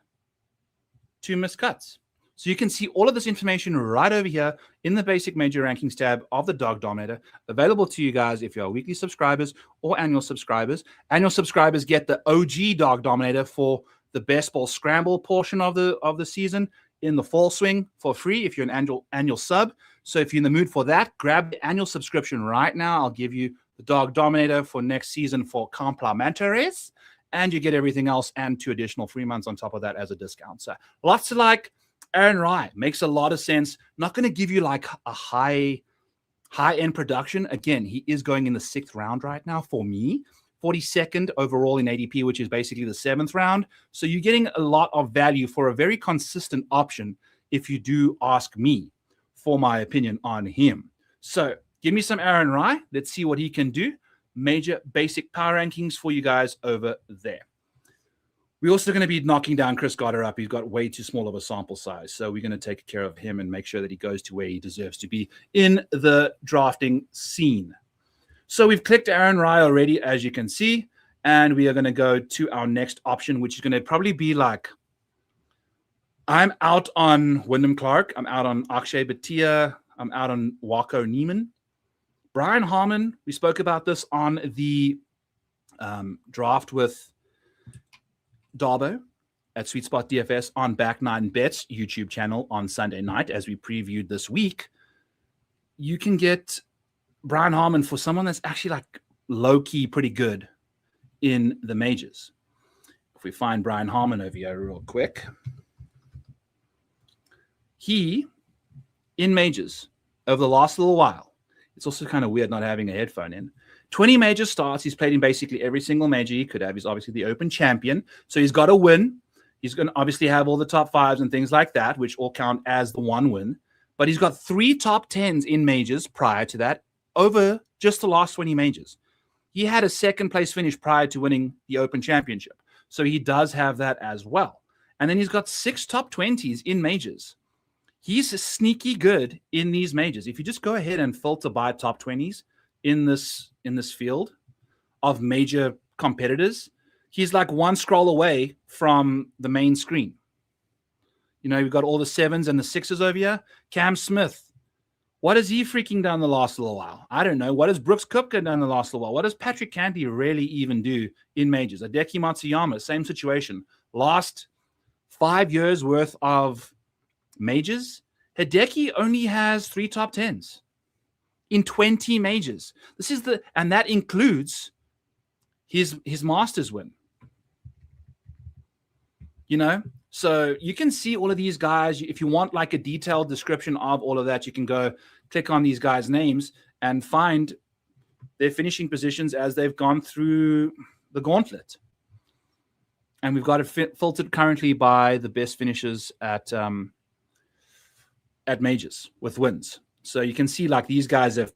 2 missed cuts. So you can see all of this information right over here in the basic major rankings tab of the Dog Dominator, available to you guys if you're weekly subscribers or annual subscribers. Annual subscribers get the OG Dog Dominator for the best ball scramble portion of the season in the fall swing for free if you're an annual sub. So if you're in the mood for that, grab the annual subscription right now. I'll give you the Dog Dominator for next season for complimentaries, and you get everything else and 2 additional free months on top of that as a discount. So lots to like. Aaron Rai makes a lot of sense. Not going to give you like a high-end production. Again, he is going in the 6th round right now for me. 42nd overall in ADP, which is basically the 7th round. So you're getting a lot of value for a very consistent option if you do ask me for my opinion on him. So give me some Aaron Rai. Let's see what he can do. Major basic power rankings for you guys over there. We're also going to be knocking down Chris Gotterup. He's got way too small of a sample size. So we're going to take care of him and make sure that he goes to where he deserves to be in the drafting scene. So we've clicked Aaron Rai already, as you can see. And we are going to go to our next option, which is going to probably be like, I'm out on Wyndham Clark. I'm out on Akshay Bhatia. I'm out on Waco Neiman. Brian Harmon, we spoke about this on the draft with Darbo at Sweet Spot DFS on Back 9 Bets YouTube channel on Sunday night, as we previewed this week. You can get Brian Harmon for someone that's actually like low-key pretty good in the majors. If we find Brian Harmon over here real quick, he in majors over the last little while. It's also kind of weird not having a headphone in. 20 major starts. He's played in basically every single major he could have. He's obviously the Open champion. So he's got to win. He's going to obviously have all the top 5s and things like that, which all count as the one win. But he's got 3 top 10s in majors prior to that over just the last 20 majors. He had a second place finish prior to winning the Open Championship. So he does have that as well. And then he's got 6 top 20s in majors. He's sneaky good in these majors. If you just go ahead and filter by top 20s in this field of major competitors, he's like one scroll away from the main screen. You know, you've got all the 7s and the 6s over here. Cam Smith, what has he freaking done the last little while? I don't know. What has Brooks Koepka done the last little while? What does Patrick Cantley really even do in majors? Hideki Matsuyama, same situation. Last 5 years worth of majors, Hideki only has 3 top 10s in 20 majors. And that includes his Masters win. You know, so you can see all of these guys. If you want like a detailed description of all of that, you can go click on these guys' names and find their finishing positions as they've gone through the gauntlet. And we've got it filtered currently by the best finishers at majors with wins. So you can see like these guys have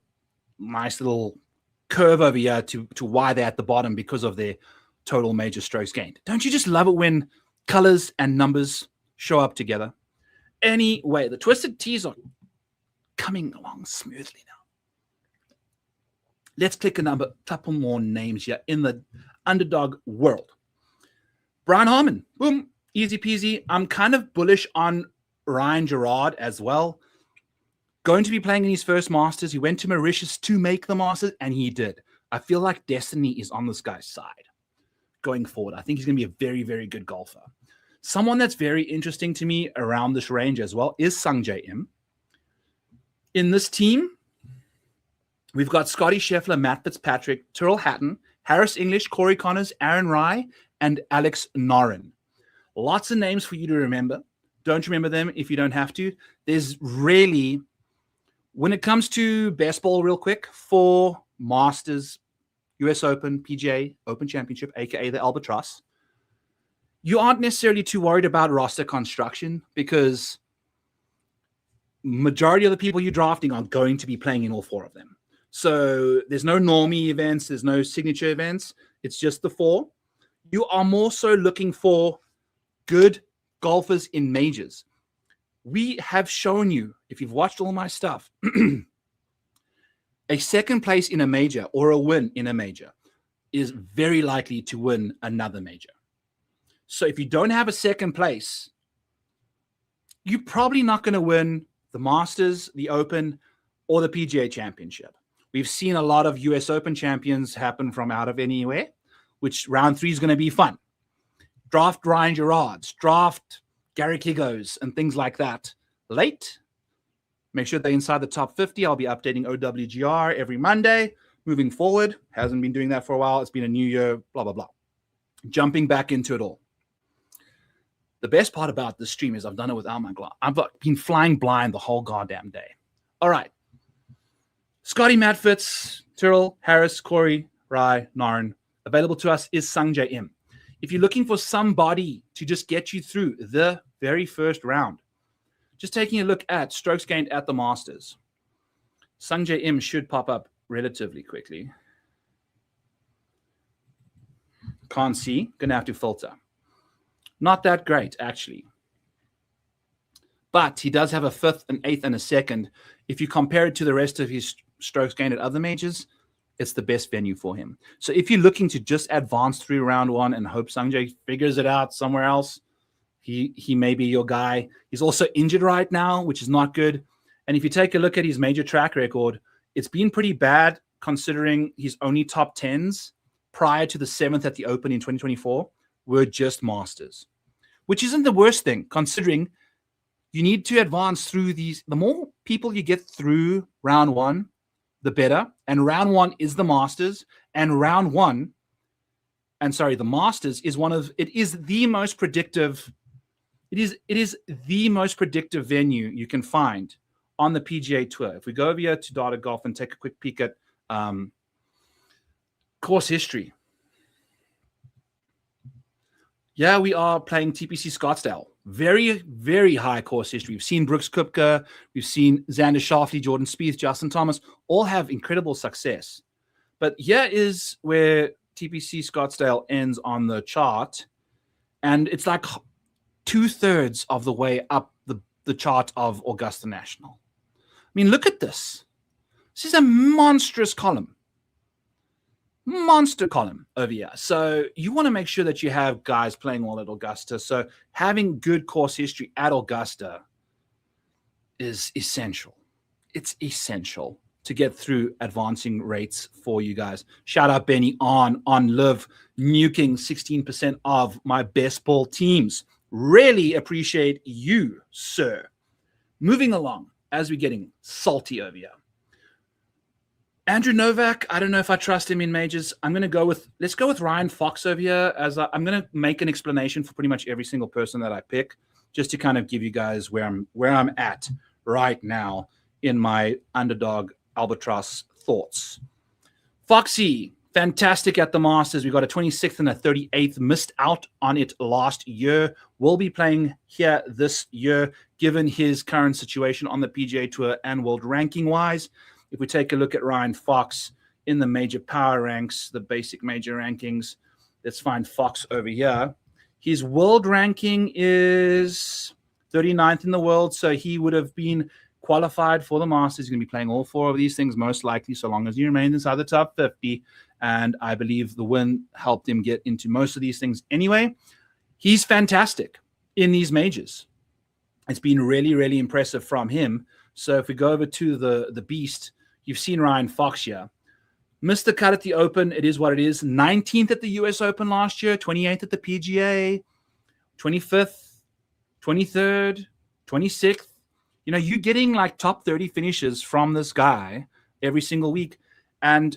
nice little curve over here to why they're at the bottom because of their total major strokes gained. Don't you just love it when colors and numbers show up together? Anyway, the Twisted Teas are coming along smoothly now. Let's click a couple more names here in the underdog world. Brian Harman, boom, easy peasy. I'm kind of bullish on Ryan Gerard as well. Going to be playing in his first Masters. He went to Mauritius to make the Masters, and he did. I feel like destiny is on this guy's side going forward. I think he's going to be a very, very good golfer. Someone that's very interesting to me around this range as well is Sungjae Im. In this team, we've got Scottie Scheffler, Matt Fitzpatrick, Tyrrell Hatton, Harris English, Corey Connors, Aaron Rai, and Alex Noren. Lots of names for you to remember. Don't remember them if you don't have to. There's really, when it comes to best ball real quick, for Masters, US Open, PGA, Open Championship, aka the Albatross, you aren't necessarily too worried about roster construction because majority of the people you're drafting are going to be playing in all 4 of them. So there's no normie events, there's no signature events. It's just the 4. You are more so looking for good golfers in majors. We have shown you, if you've watched all my stuff, a second place in a major or a win in a major is very likely to win another major. So if you don't have a second place, you're probably not going to win the Masters, the Open, or the PGA Championship. We've seen a lot of US Open champions happen from out of anywhere, which round 3 is going to be fun. Draft Ryan Gerards, draft Gary Kigos, and things like that late. Make sure they're inside the top 50. I'll be updating OWGR every Monday moving forward. Hasn't been doing that for a while. It's been a new year, blah, blah, blah. Jumping back into it all. The best part about this stream is I've done it without my glass. I've been flying blind the whole goddamn day. All right. Scotty, Matt Fitz, Tyrrell, Harris, Corey, Rai, Noren. Available to us is Sungjae Im. If you're looking for somebody to just get you through the very first round, just taking a look at strokes gained at the Masters, Sungjae Im should pop up relatively quickly. Can't see. Gonna have to filter. Not that great, actually. But he does have a 5th, an 8th, and a 2nd. If you compare it to the rest of his strokes gained at other majors, it's the best venue for him. So if you're looking to just advance through round 1 and hope Sungjae figures it out somewhere else, he may be your guy. He's also injured right now, which is not good. And if you take a look at his major track record, it's been pretty bad considering his only top 10s prior to the 7th at the Open in 2024 were just Masters, which isn't the worst thing considering you need to advance through these. The more people you get through round 1, the better. And round 1 is the Masters. And round 1, and sorry, the Masters is the most predictive. It is the most predictive venue you can find on the PGA Tour. If we go over here to Data Golf and take a quick peek at course history. Yeah, we are playing TPC Scottsdale. Very, very high course history. We've seen Brooks Koepka, we've seen Xander Schauffele, Jordan Spieth, Justin Thomas, all have incredible success. But here is where TPC Scottsdale ends on the chart, and it's like 2/3 of the way up the chart of Augusta National. I mean, look at this. This is a monstrous column. Monster column over here. So you want to make sure that you have guys playing well at Augusta. So having good course history at Augusta is essential. It's essential to get through advancing rates for you guys. Shout out Benny on Live, nuking 16% of my best ball teams. Really appreciate you, sir. Moving along as we're getting salty over here. Andrew Novak, I don't know if I trust him in majors. Let's go with Ryan Fox over here. I'm going to make an explanation for pretty much every single person that I pick, just to kind of give you guys where I'm at right now in my underdog albatross thoughts. Foxy, fantastic at the Masters. We got a 26th and a 38th, missed out on it last year. Will be playing here this year, given his current situation on the PGA Tour and world ranking wise. If we take a look at Ryan Fox in the major power ranks, the basic major rankings, let's find Fox over here. His world ranking is 39th in the world, so he would have been qualified for the Masters. He's going to be playing all four of these things, most likely, so long as he remains inside the top 50. And I believe the win helped him get into most of these things anyway. He's fantastic in these majors. It's been really, really impressive from him. So if we go over to the beast, you've seen Ryan Fox here. Missed the cut at the Open. It is what it is. 19th at the US Open last year, 28th at the PGA, 25th, 23rd, 26th. You know, you're getting like top 30 finishes from this guy every single week. And,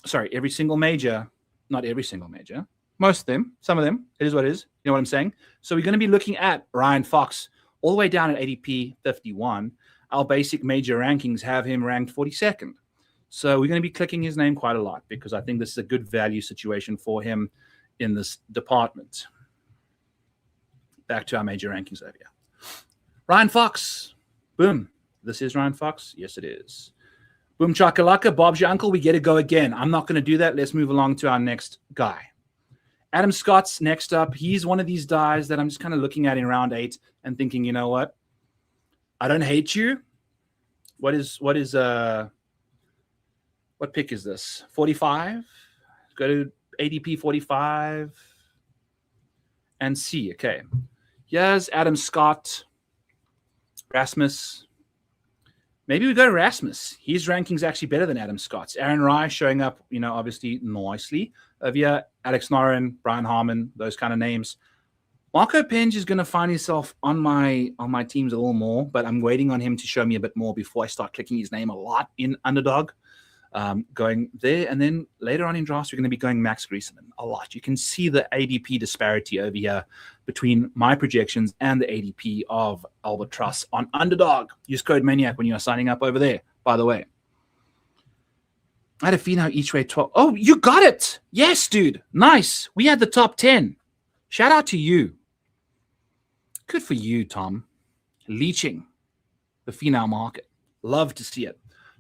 sorry, every single major. Not every single major. Most of them. Some of them. It is what it is. You know what I'm saying? So we're going to be looking at Ryan Fox all the way down at ADP 51. Our basic major rankings have him ranked 42nd. So we're going to be clicking his name quite a lot because I think this is a good value situation for him in this department. Back to our major rankings over here. Ryan Fox. Boom. This is Ryan Fox. Yes, it is. Boom chakalaka. Bob's your uncle. We get to go again. I'm not going to do that. Let's move along to our next guy. Adam Scott's next up. He's one of these guys that I'm just kind of looking at in round 8 and thinking, you know what? I don't hate you. What pick is this? 45? Go to ADP 45 and see. Okay. Here's Adam Scott. Rasmus. Maybe we go to Rasmus. His ranking's actually better than Adam Scott's. Aaron Rai showing up, you know, obviously nicely. Over here, Alex Noren, Brian Harmon, those kind of names. Marco Penge is going to find himself on my teams a little more, but I'm waiting on him to show me a bit more before I start clicking his name a lot in underdog. Going there, and then later on in drafts, we're going to be going Max Griesemann a lot. You can see the ADP disparity over here between my projections and the ADP of Albatross on underdog. Use code MANIAC when you are signing up over there, by the way. I had a Finau each way 12. Oh, you got it. Yes, dude. Nice. We had the top 10. Shout out to you. Good for you, Tom. Leeching the Finau market. Love to see it.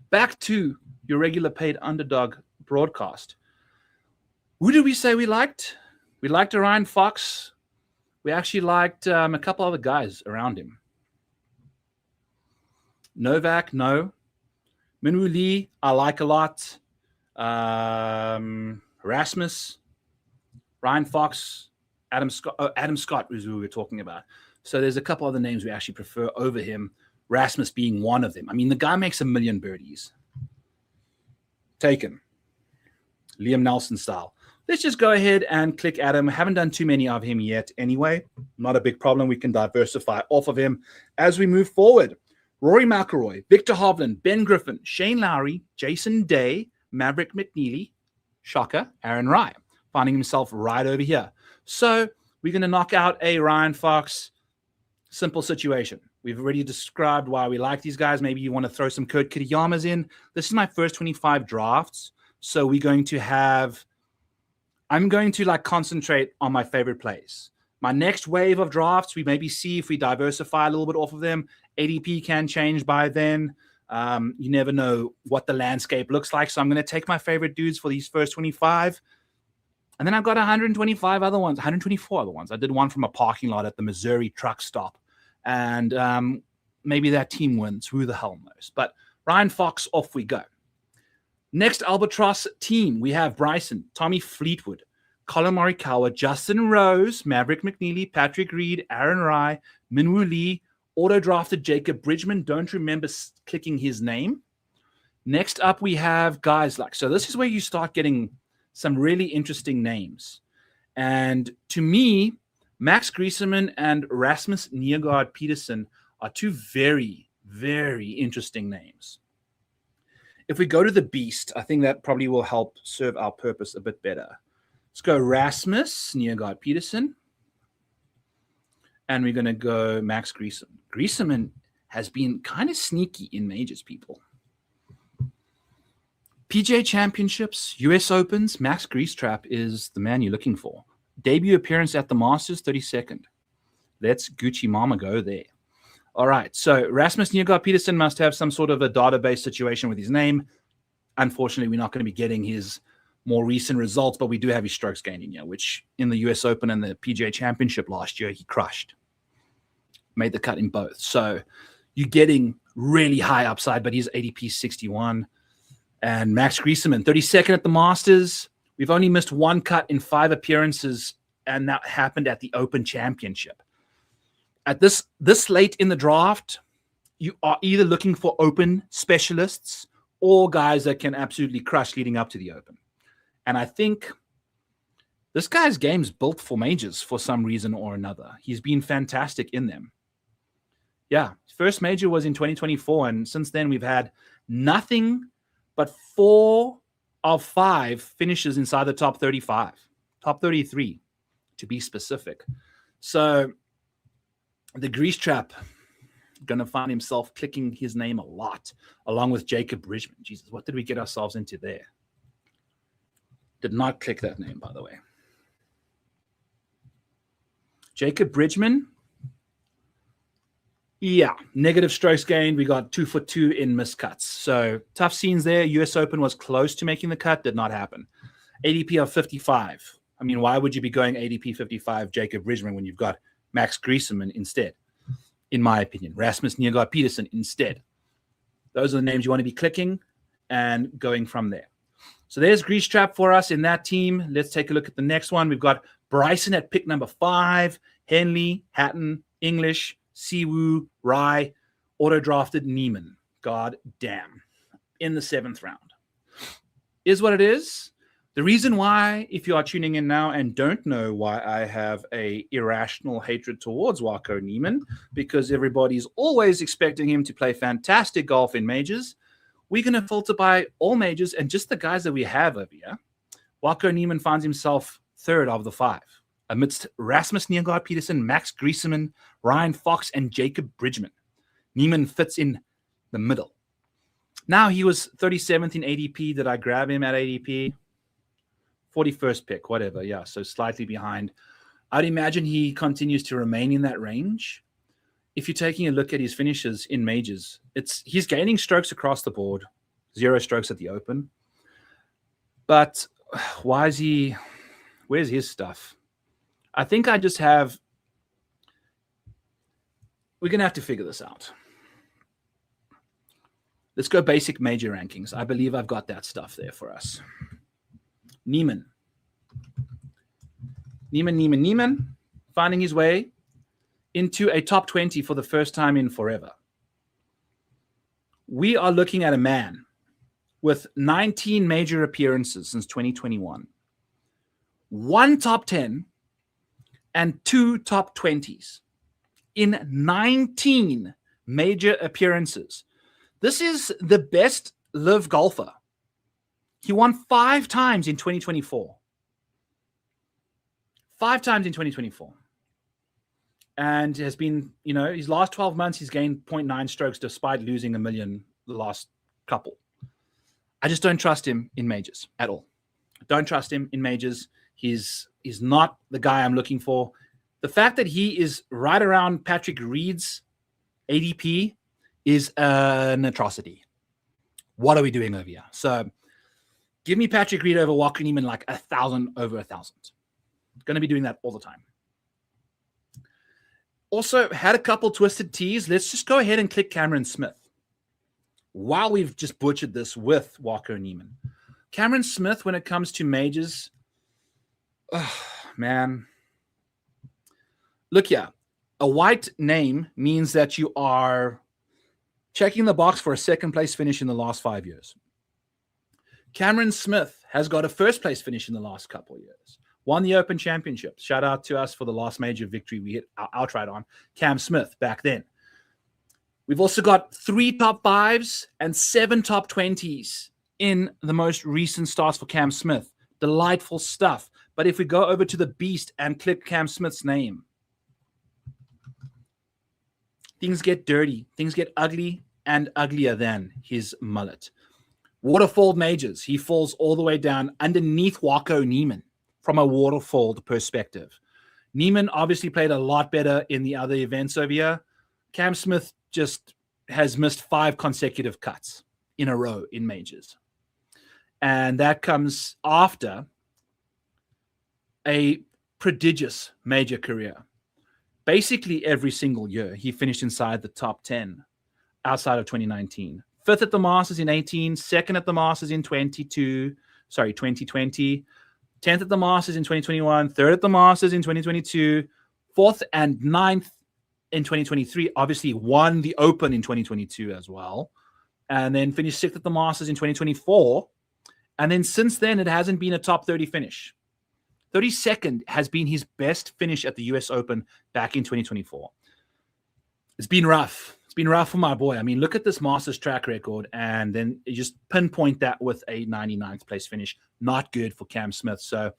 Back to your regular paid underdog broadcast. Who did we say we liked? We liked Ryan Fox. We actually liked a couple other guys around him. Novak, no. Minwoo Lee, I like a lot. Rasmus, Ryan Fox, Adam Scott. Oh, Adam Scott was who we were talking about. So there's a couple other names we actually prefer over him. Rasmus being one of them. I mean, the guy makes 1 million birdies. Taken. Liam Nelson style. Let's just go ahead and click Adam. Haven't done too many of him yet anyway. Not a big problem. We can diversify off of him as we move forward. Rory McIlroy, Victor Hovland, Ben Griffin, Shane Lowry, Jason Day, Maverick McNeely, shocker, Aaron Rai, finding himself right over here. So we're going to knock out a Ryan Fox. Simple situation. We've already described why we like these guys. Maybe you want to throw some Kurt Kitayamas in. This is my first 25 drafts. So we're going to have, I'm going to like concentrate on my favorite plays. My next wave of drafts, we maybe see if we diversify a little bit off of them. ADP can change by then. You never know what the landscape looks like. So I'm going to take my favorite dudes for these first 25. And then I've got 125 other ones, 124 other ones. I did one from a parking lot at the Missouri truck stop. And maybe that team wins. Who the hell knows? But Ryan Fox, off we go. Next Albatross team, we have Bryson, Tommy Fleetwood, Colin Morikawa, Justin Rose, Maverick McNeely, Patrick Reed, Aaron Rai, Minwoo Lee, auto-drafted Jacob Bridgman. Don't remember clicking his name. Next up, we have guys like, so this is where you start getting some really interesting names. And to me, Max Griesemann and Rasmus Niergaard Peterson are two very, very interesting names. If we go to the beast, I think that probably will help serve our purpose a bit better. Let's go Rasmus Niergaard Peterson. And we're going to go Max Griesemann. Griesemann has been kind of sneaky in majors, people. PGA Championships, US Opens, Max Griestrap is the man you're looking for. Debut appearance at the Masters, 32nd. Let's Gucci Mama go there. All right, so Rasmus Niergaard Peterson must have some sort of a database situation with his name. Unfortunately, we're not going to be getting his more recent results, but we do have his strokes gained in here, which in the US Open and the PGA Championship last year, he crushed. Made the cut in both. So you're getting really high upside, but he's ADP 61. And Max Griesemann, 32nd at the Masters. We've only missed one cut in 5 appearances, and that happened at the Open Championship. At this late in the draft, you are either looking for Open specialists or guys that can absolutely crush leading up to the Open. And I think this guy's game's built for majors for some reason or another. He's been fantastic in them. Yeah, first major was in 2024, and since then we've had nothing but 4 of 5 finishes inside the top 35, top 33 to be specific. So the grease trap going to find himself clicking his name a lot, along with Jacob Bridgman. Jesus, what did we get ourselves into there? Did not click that name, by the way. Jacob Bridgman. Yeah, negative strokes gained. We got 2-for-2 in miscuts. So tough scenes there. US Open was close to making the cut. Did not happen. ADP of 55. I mean, why would you be going ADP 55 Jacob Bridgman when you've got Max Griesemann instead? In my opinion, Rasmus Niergaard Peterson instead. Those are the names you want to be clicking and going from there. So there's Grease Trap for us in that team. Let's take a look at the next one. We've got Bryson at pick number 5, Henley, Hatton, English, Siwoo, Rai, auto-drafted Neiman. God damn. In the 7th round. Is what it is. The reason why, if you are tuning in now and don't know why I have a irrational hatred towards Waco Neiman, because everybody's always expecting him to play fantastic golf in majors, we're going to filter by all majors and just the guys that we have over here. Waco Neiman finds himself 3rd of the 5, amidst Rasmus Niergaard Peterson, Max Griesemann, Ryan Fox, and Jacob Bridgman. Neiman fits in the middle. Now, he was 37th in ADP. Did I grab him at ADP? 41st pick, whatever. Yeah, so slightly behind. I'd imagine he continues to remain in that range. If you're taking a look at his finishes in majors, he's gaining strokes across the board, 0 strokes at the Open. But where's his stuff? I think we're going to have to figure this out. Let's go basic major rankings. I believe I've got that stuff there for us. Neiman, finding his way into a top 20 for the first time in forever. We are looking at a man with 19 major appearances since 2021, 1 top 10 and 2 top 20s in 19 major appearances. This is the best live golfer. He won 5 times in 2024. 5 times in 2024. and has been, his last 12 months, he's gained 0.9 strokes despite losing 1 million the last couple. I just don't trust him in majors at all. Don't trust him in majors. He's not the guy I'm looking for. The fact that he is right around Patrick Reed's ADP is an atrocity. What are we doing over here? So give me Patrick Reed over Walker Neiman like 1,000 over 1,000. Going to be doing that all the time. Also, had a couple twisted tees. Let's just go ahead and click Cameron Smith. While we've just butchered this with Walker Neiman. Cameron Smith, when it comes to majors, man. Look here. A white name means that you are checking the box for a second place finish in the last 5 years. Cameron Smith has got a first place finish in the last couple of years. Won the Open Championship. Shout out to us for the last major victory we hit outright on Cam Smith back then. We've also got 3 top 5s and 7 top 20s in the most recent starts for Cam Smith. Delightful stuff. But if we go over to the beast and click Cam Smith's name, things get dirty. Things get ugly and uglier than his mullet. Waterfall majors. He falls all the way down underneath Walker Neiman from a waterfall perspective. Neiman obviously played a lot better in the other events over here. Cam Smith just has missed 5 consecutive cuts in a row in majors. And that comes after a prodigious major career. Basically every single year, he finished inside the top 10 outside of 2019. 5th at the Masters in 18, 2nd at the Masters in 2020, 10th at the Masters in 2021, 3rd at the Masters in 2022, 4th and 9th in 2023. Obviously won the Open in 2022 as well, and then finished 6th at the Masters in 2024. And then since then, it hasn't been a top 30 finish. 32nd has been his best finish at the US Open back in 2024. It's been rough. It's been rough for my boy. I mean, look at this Masters track record, and then you just pinpoint that with a 99th place finish. Not good for Cam Smith. So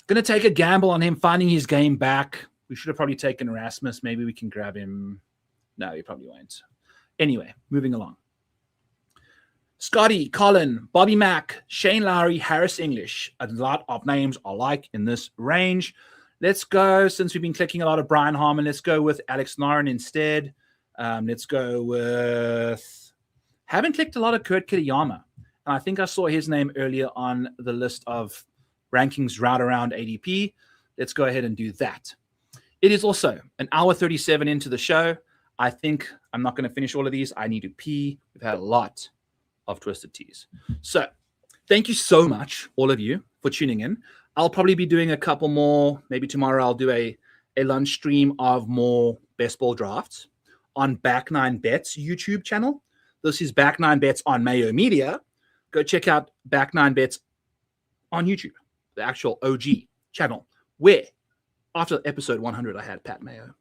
going to take a gamble on him finding his game back. We should have probably taken Erasmus. Maybe we can grab him. No, he probably won't. Anyway, moving along. Scottie, Colin, Bobby Mack, Shane Lowry, Harris English. A lot of names I like in this range. Let's go, since we've been clicking a lot of Brian Harman, let's go with Alex Noren instead. Let's go with... Haven't clicked a lot of Kurt Kitayama. And I think I saw his name earlier on the list of rankings right around ADP. Let's go ahead and do that. It is also an hour 37 into the show. I think I'm not going to finish all of these. I need to pee. We've had a lot of twisted teas. So thank you so much, all of you, for tuning in. I'll probably be doing a couple more. Maybe tomorrow I'll do a lunch stream of more best ball drafts on Back 9 Bets YouTube channel. This is Back 9 Bets on Mayo Media. Go check out Back 9 Bets on YouTube, the actual OG channel, where after episode 100, I had Pat Mayo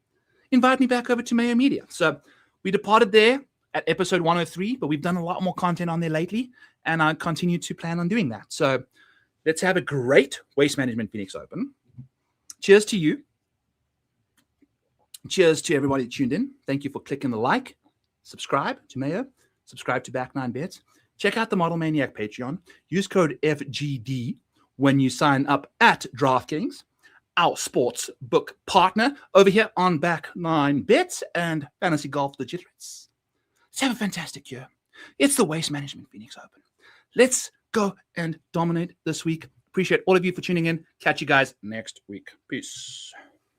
invite me back over to Mayo Media. So we departed there at episode 103, but we've done a lot more content on there lately, and I continue to plan on doing that. So let's have a great Waste Management Phoenix Open. Cheers to you. Cheers to everybody that tuned in. Thank you for clicking the like. Subscribe to Mayo. Subscribe to Back 9 Bets. Check out the Model Maniac Patreon. Use code FGD when you sign up at DraftKings, our sports book partner over here on Back 9 Bets and Fantasy Golf Degenerates. Let's have a fantastic year. It's the Waste Management Phoenix Open. Let's go and dominate this week. Appreciate all of you for tuning in. Catch you guys next week. Peace.